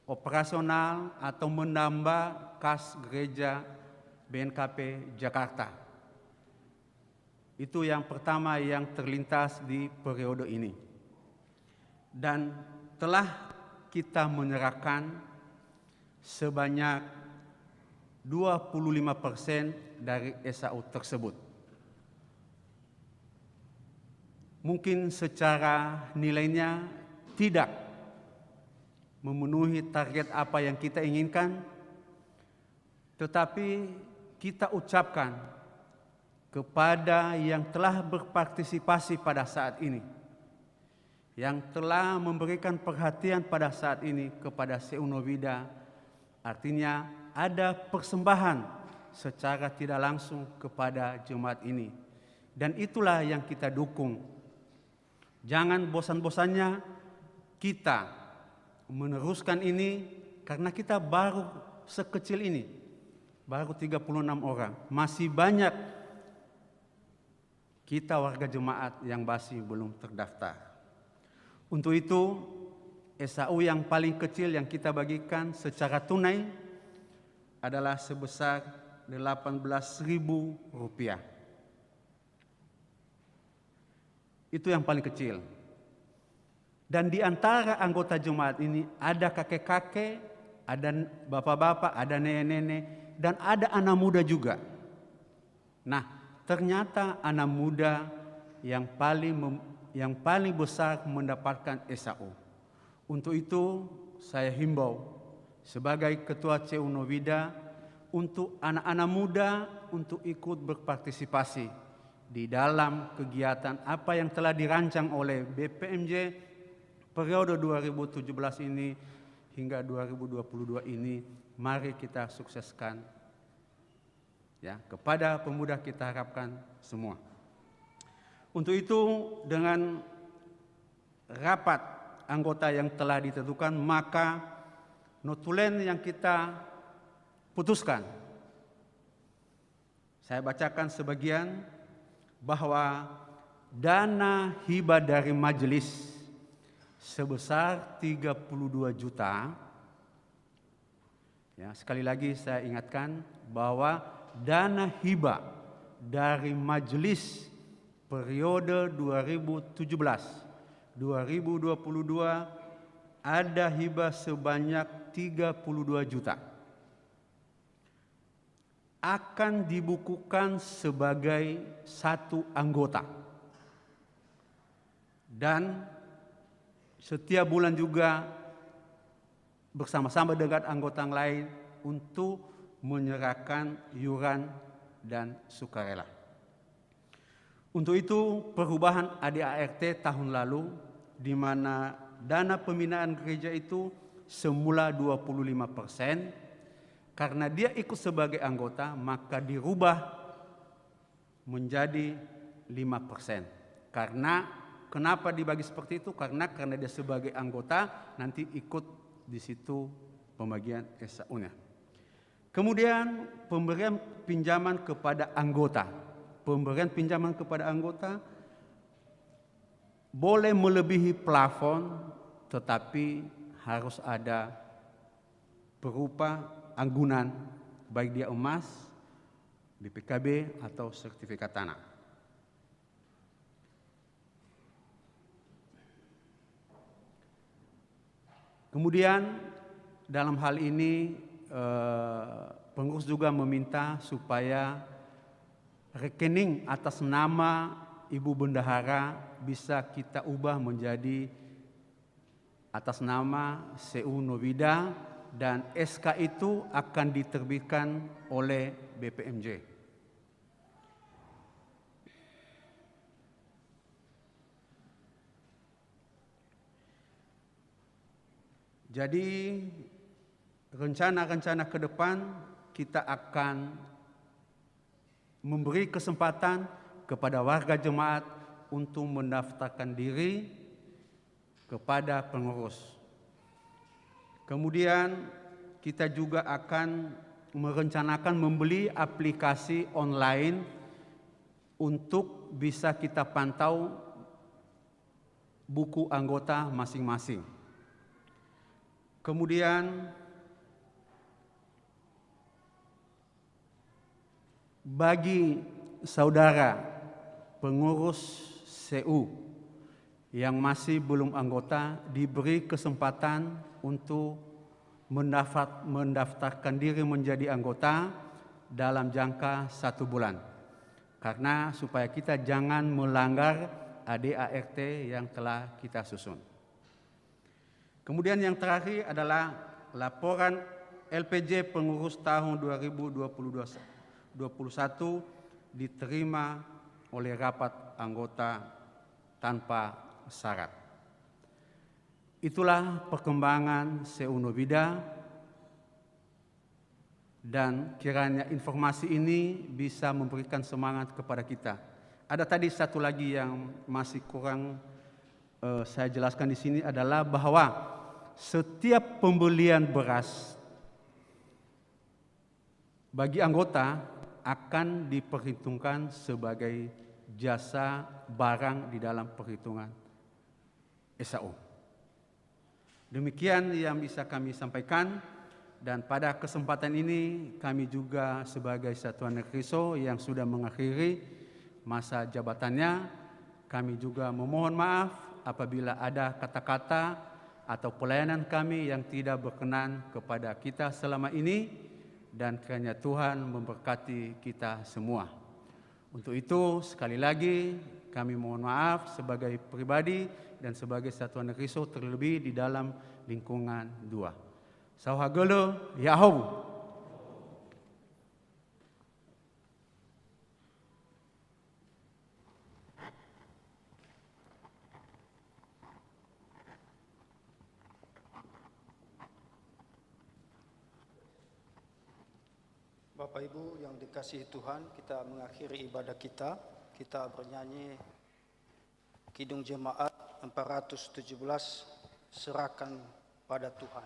operasional atau menambah kas gereja BNKP Jakarta. Itu yang pertama yang terlintas di periode ini. Dan telah kita menyerahkan sebanyak 25% dari SAU tersebut. Mungkin secara nilainya tidak memenuhi target apa yang kita inginkan, tetapi kita ucapkan kepada yang telah berpartisipasi pada saat ini, yang telah memberikan perhatian pada saat ini kepada CU Novida, artinya ada persembahan secara tidak langsung kepada jemaat ini. Dan itulah yang kita dukung. Jangan bosan-bosannya kita meneruskan ini, karena kita baru sekecil ini, baru 36 orang. Masih banyak kita warga jemaat yang masih belum terdaftar. Untuk itu, SAU yang paling kecil yang kita bagikan secara tunai adalah sebesar Rp18.000. Itu yang paling kecil. Dan di antara anggota jemaat ini ada kakek-kakek, ada bapak-bapak, ada nenek-nenek, dan ada anak muda juga. Nah, ternyata anak muda yang paling besar mendapatkan SAU. Untuk itu, saya himbau sebagai Ketua CU Novida untuk anak-anak muda untuk ikut berpartisipasi di dalam kegiatan apa yang telah dirancang oleh BPMJ periode 2017 ini hingga 2022 ini. Mari kita sukseskan. Ya, kepada pemuda kita harapkan semua. Untuk itu dengan rapat anggota yang telah ditentukan, maka notulen yang kita putuskan, saya bacakan sebagian, bahwa dana hibah dari majelis sebesar 32 juta. Ya, sekali lagi saya ingatkan bahwa dana hibah dari majelis periode 2017-2022 ada hibah sebanyak 32 juta. Akan dibukukan sebagai satu anggota. Dan setiap bulan juga bersama-sama dengan anggota yang lain untuk menyerahkan iuran dan sukarela. Untuk itu perubahan ADART tahun lalu, di mana dana pembinaan gereja itu semula 25%, karena dia ikut sebagai anggota maka dirubah menjadi 5%. Karena kenapa dibagi seperti itu? Karena dia sebagai anggota nanti ikut di situ pembagian SAU-nya. Kemudian pemberian pinjaman kepada anggota. Pemberian pinjaman kepada anggota boleh melebihi plafon, tetapi harus ada berupa anggunan, baik dia emas, BPKB atau sertifikat tanah. Kemudian dalam hal ini pengurus juga meminta supaya rekening atas nama Ibu Bendahara bisa kita ubah menjadi atas nama CU Novida, dan SK itu akan diterbitkan oleh BPMJ. Jadi rencana-rencana ke depan kita akan memberi kesempatan kepada warga jemaat untuk mendaftarkan diri kepada pengurus. Kemudian kita juga akan merencanakan membeli aplikasi online untuk bisa kita pantau buku anggota masing-masing. Kemudian bagi saudara pengurus CU yang masih belum anggota diberi kesempatan untuk mendaftarkan diri menjadi anggota dalam jangka 1 bulan. Karena supaya kita jangan melanggar ADART yang telah kita susun. Kemudian yang terakhir adalah laporan LPJ pengurus tahun 2021 diterima oleh rapat anggota tanpa syarat. Itulah perkembangan CU Novida, dan kiranya informasi ini bisa memberikan semangat kepada kita. Ada tadi satu lagi yang masih kurang saya jelaskan di sini adalah bahwa setiap pembelian beras bagi anggota akan diperhitungkan sebagai jasa barang di dalam perhitungan SAU. Demikian yang bisa kami sampaikan, dan pada kesempatan ini kami juga sebagai Satuan Negriso yang sudah mengakhiri masa jabatannya, kami juga memohon maaf apabila ada kata-kata atau pelayanan kami yang tidak berkenan kepada kita selama ini, dan kiranya Tuhan memberkati kita semua. Untuk itu sekali lagi kami mohon maaf sebagai pribadi dan sebagai Satuan Negriso, terlebih di dalam lingkungan 2. Sauhagelo Yahoo. Bapak Ibu yang dikasihi Tuhan, kita mengakhiri ibadah kita. Kita bernyanyi Kidung Jemaat 417, serahkan pada Tuhan.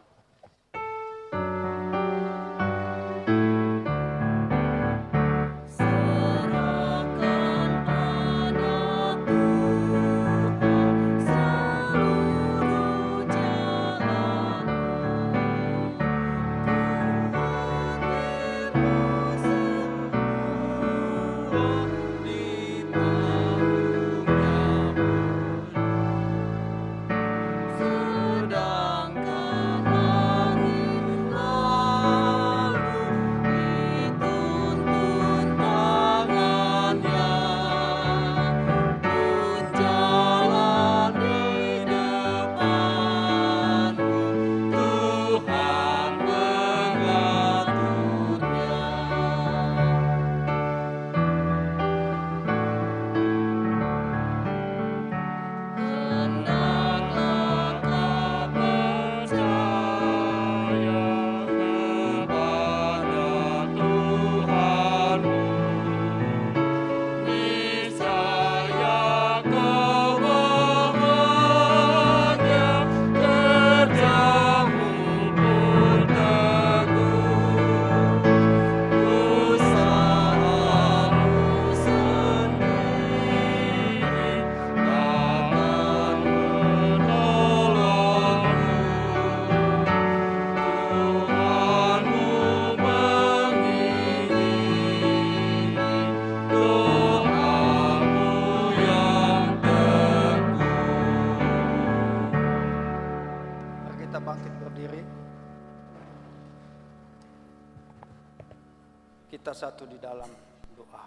Kita satu di dalam doa.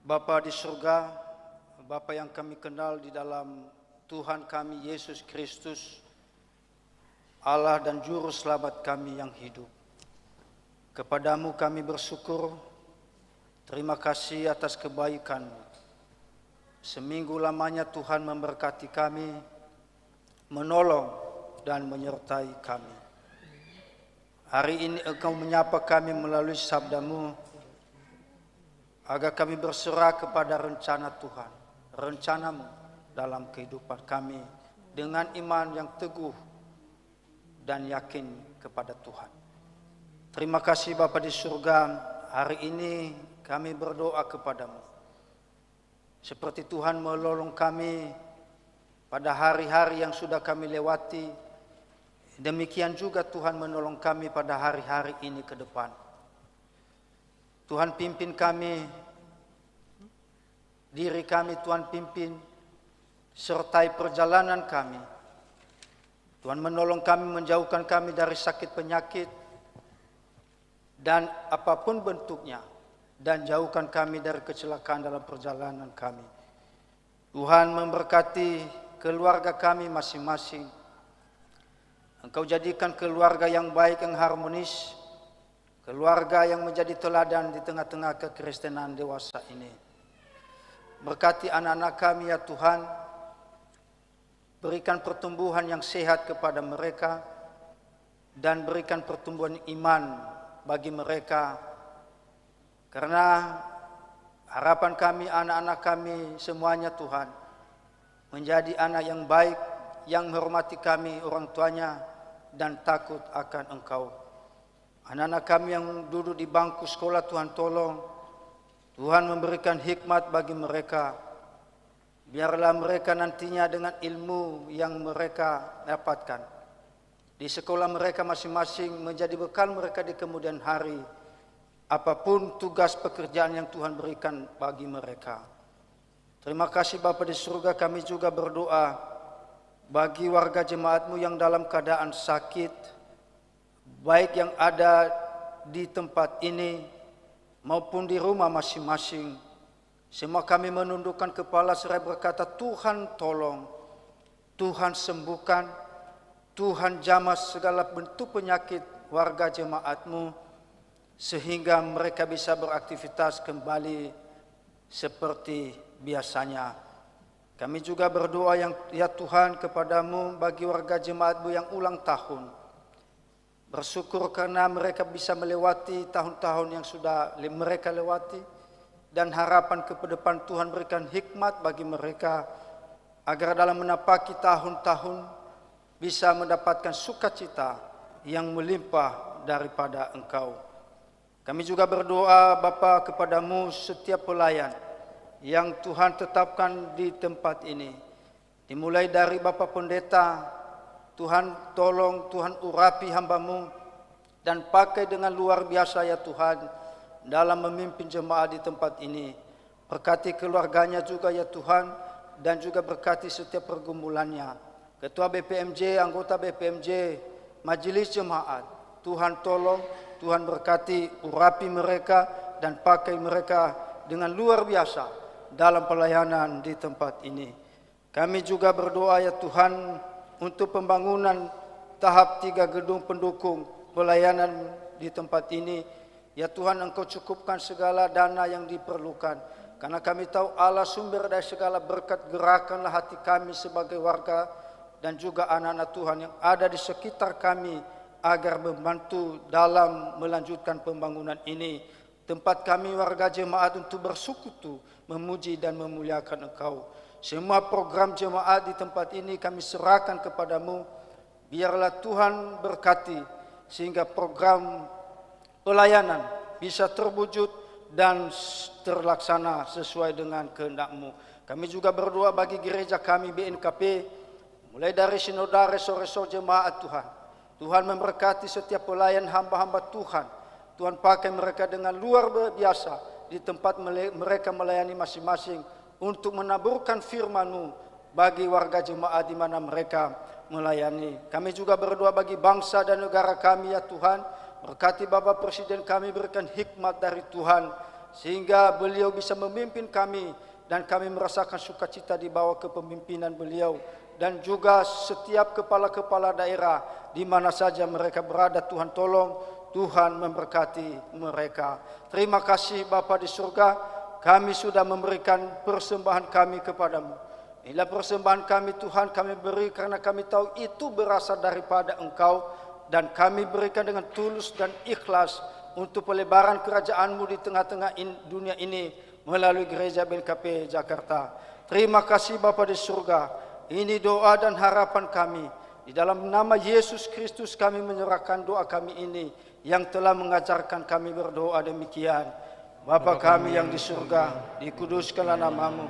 Bapa di surga, Bapa yang kami kenal di dalam Tuhan kami Yesus Kristus, Allah dan Juru Selamat kami yang hidup. Kepadamu kami bersyukur, terima kasih atas kebaikan-Mu. Seminggu lamanya Tuhan memberkati kami, menolong dan menyertai kami. Hari ini Engkau menyapa kami melalui sabda-Mu, agar kami berserah kepada rencana Tuhan, rencana-Mu dalam kehidupan kami, dengan iman yang teguh dan yakin kepada Tuhan. Terima kasih Bapa di surga, hari ini kami berdoa kepada-Mu. Seperti Tuhan menolong kami pada hari-hari yang sudah kami lewati, demikian juga Tuhan menolong kami pada hari-hari ini ke depan. Tuhan pimpin kami, diri kami Tuhan pimpin, sertai perjalanan kami. Tuhan menolong kami, menjauhkan kami dari sakit penyakit dan apapun bentuknya, dan jauhkan kami dari kecelakaan dalam perjalanan kami. Tuhan memberkati keluarga kami masing-masing. Engkau jadikan keluarga yang baik, yang harmonis, keluarga yang menjadi teladan di tengah-tengah kekristenan dewasa ini. Berkati anak-anak kami ya Tuhan, berikan pertumbuhan yang sehat kepada mereka, dan berikan pertumbuhan iman bagi mereka, karena harapan kami, anak-anak kami semuanya Tuhan, menjadi anak yang baik, yang menghormati kami orang tuanya, dan takut akan Engkau. Anak-anak kami yang duduk di bangku sekolah, Tuhan tolong, Tuhan memberikan hikmat bagi mereka. Biarlah mereka nantinya dengan ilmu yang mereka dapatkan di sekolah mereka masing-masing menjadi bekal mereka di kemudian hari, apapun tugas pekerjaan yang Tuhan berikan bagi mereka. Terima kasih Bapa di surga, kami juga berdoa bagi warga jemaat-Mu yang dalam keadaan sakit, baik yang ada di tempat ini maupun di rumah masing-masing. Semua kami menundukkan kepala seraya berkata, Tuhan tolong, Tuhan sembuhkan, Tuhan jamah segala bentuk penyakit warga jemaat-Mu, sehingga mereka bisa beraktivitas kembali seperti biasanya. Kami juga berdoa ya Tuhan kepada-Mu bagi warga jemaat-Mu yang ulang tahun. Bersyukur karena mereka bisa melewati tahun-tahun yang sudah mereka lewati. dan harapan ke depan. Tuhan berikan hikmat bagi mereka agar dalam menapaki tahun-tahun bisa mendapatkan sukacita yang melimpah daripada Engkau. Kami juga berdoa Bapa kepadamu setiap pelayan yang Tuhan tetapkan di tempat ini. Dimulai dari Bapak Pendeta, Tuhan tolong, Tuhan urapi hamba-Mu dan pakai dengan luar biasa ya Tuhan dalam memimpin jemaat di tempat ini. Berkati keluarganya juga ya Tuhan, dan juga berkati setiap pergumulannya. Ketua BPMJ, anggota BPMJ, majelis jemaat, Tuhan tolong, Tuhan berkati, urapi mereka dan pakai mereka dengan luar biasa dalam pelayanan di tempat ini. Kami juga berdoa ya Tuhan untuk pembangunan tahap 3 gedung pendukung pelayanan di tempat ini. Ya Tuhan, Engkau cukupkan segala dana yang diperlukan. Karena kami tahu Allah sumber dari segala berkat, gerakanlah hati kami sebagai warga dan juga anak-anak Tuhan yang ada di sekitar kami agar membantu dalam melanjutkan pembangunan ini. Tempat kami warga jemaat untuk bersekutu, memuji dan memuliakan Engkau. Semua program jemaat di tempat ini kami serahkan kepadamu. Biarlah Tuhan berkati sehingga program pelayanan bisa terwujud dan terlaksana sesuai dengan kehendak-Mu. Kami juga berdoa bagi gereja kami BNKP, mulai dari sinodal resor-resor jemaat Tuhan. Tuhan memberkati setiap pelayan hamba-hamba Tuhan. Tuhan pakai mereka dengan luar biasa di tempat mereka melayani masing-masing untuk menaburkan firman-Mu bagi warga jemaat di mana mereka melayani. Kami juga berdoa bagi bangsa dan negara kami ya Tuhan. Berkati Bapak Presiden kami, berikan hikmat dari Tuhan sehingga beliau bisa memimpin kami dan kami merasakan sukacita di bawah kepemimpinan beliau, dan juga setiap kepala-kepala daerah di mana saja mereka berada. Tuhan tolong, Tuhan memberkati mereka. Terima kasih Bapa di surga, kami sudah memberikan persembahan kami kepadamu. Inilah persembahan kami Tuhan, kami beri karena kami tahu itu berasal daripada Engkau, dan kami berikan dengan tulus dan ikhlas untuk pelebaran kerajaan-Mu di tengah-tengah dunia ini melalui Gereja BNKP Jakarta. Terima kasih Bapa di surga. Ini doa dan harapan kami. Di dalam nama Yesus Kristus kami menyerahkan doa kami ini yang telah mengajarkan kami berdoa demikian. Bapa kami yang di surga, dikuduskanlah nama-Mu.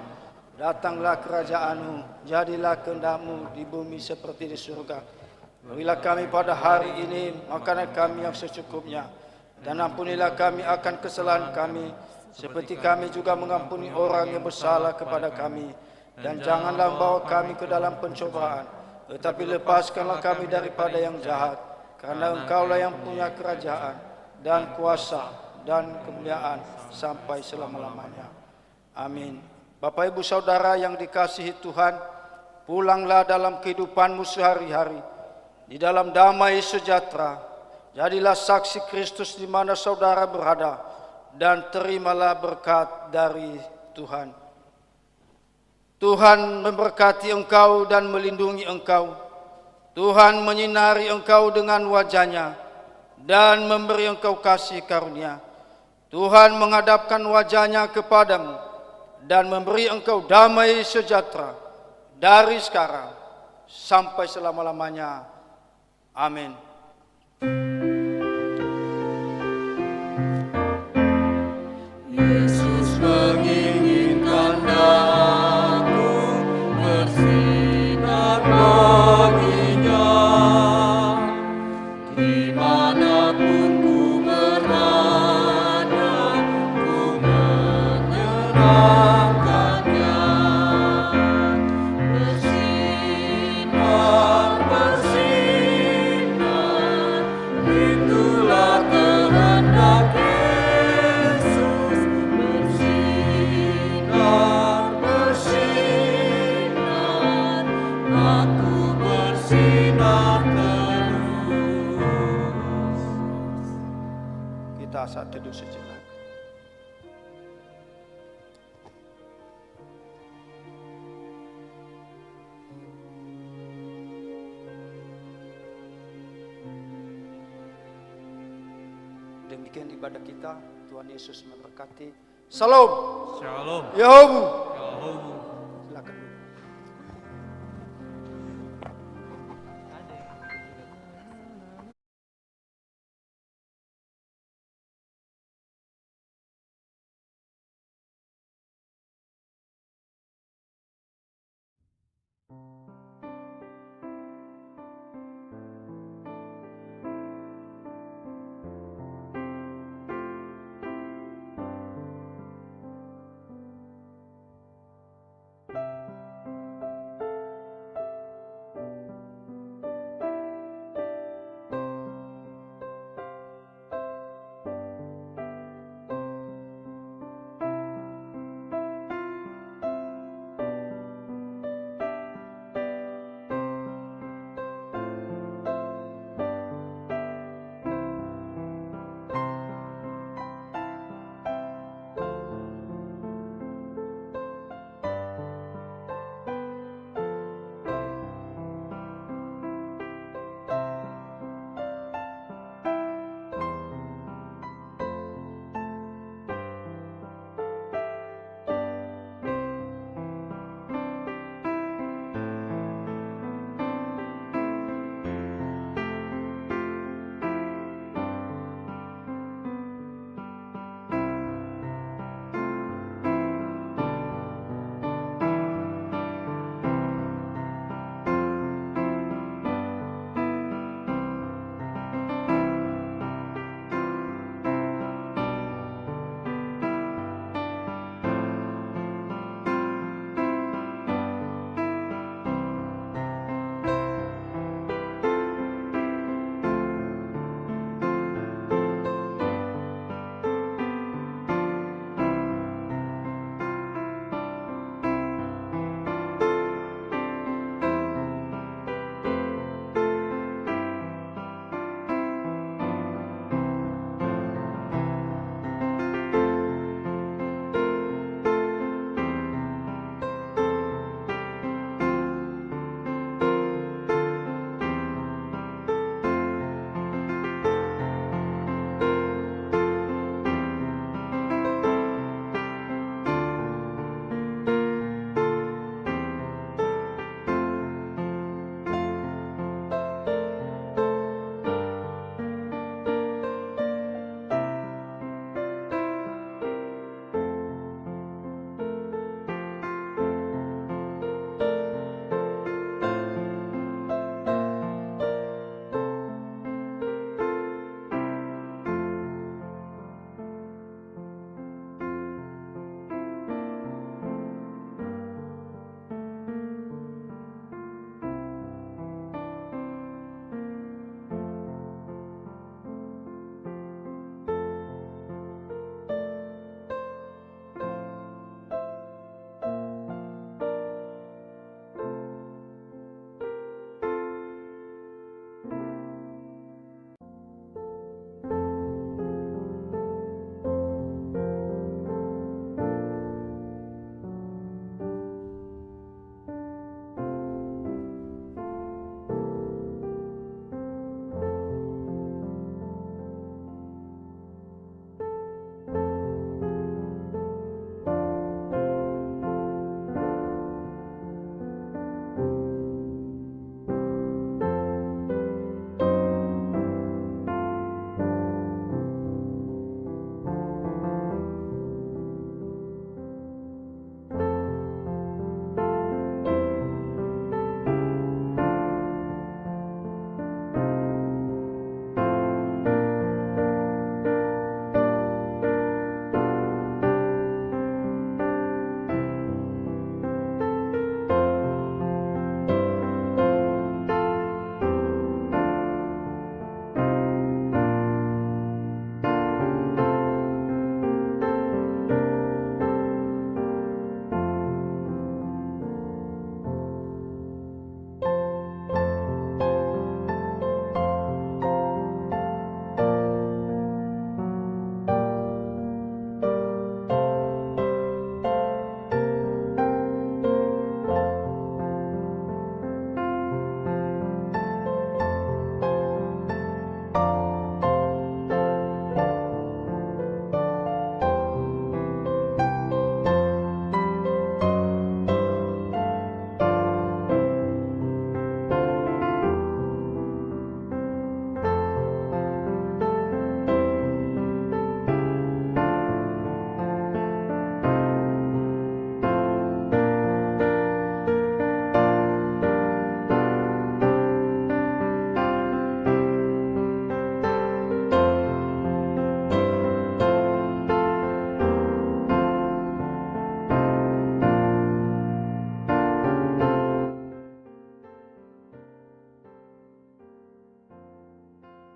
Datanglah kerajaan-Mu, jadilah kehendak-Mu di bumi seperti di surga. Berilah kami pada hari ini makanan kami yang secukupnya, dan ampunilah kami akan kesalahan kami, seperti kami juga mengampuni orang yang bersalah kepada kami. Dan janganlah membawa kami ke dalam pencobaan, tetapi lepaskanlah kami daripada yang jahat. Karena Engkaulah yang punya kerajaan dan kuasa dan kemuliaan sampai selama-lamanya. Amin. Bapak Ibu Saudara yang dikasihi Tuhan, pulanglah dalam kehidupanmu sehari-hari di dalam damai sejahtera. Jadilah saksi Kristus di mana saudara berada, dan terimalah berkat dari Tuhan. Tuhan memberkati engkau dan melindungi engkau. Tuhan menyinari engkau dengan wajah-Nya dan memberi engkau kasih karunia. Tuhan menghadapkan wajah-Nya kepadamu dan memberi engkau damai sejahtera dari sekarang sampai selama-lamanya. Amin. Yesus menginginkan aku bersinar baginya, dimanapun ku berada, ku menyerahkannya. Bersinar, bersinar, itulah kehendak Yesus. Bersinar, bersinar, aku bersinar terus. Kita saat teduh sejenak. Demikian ibadah kita. Tuhan Yesus memberkati. Salam. Shalom. Yahobu. Yahobu.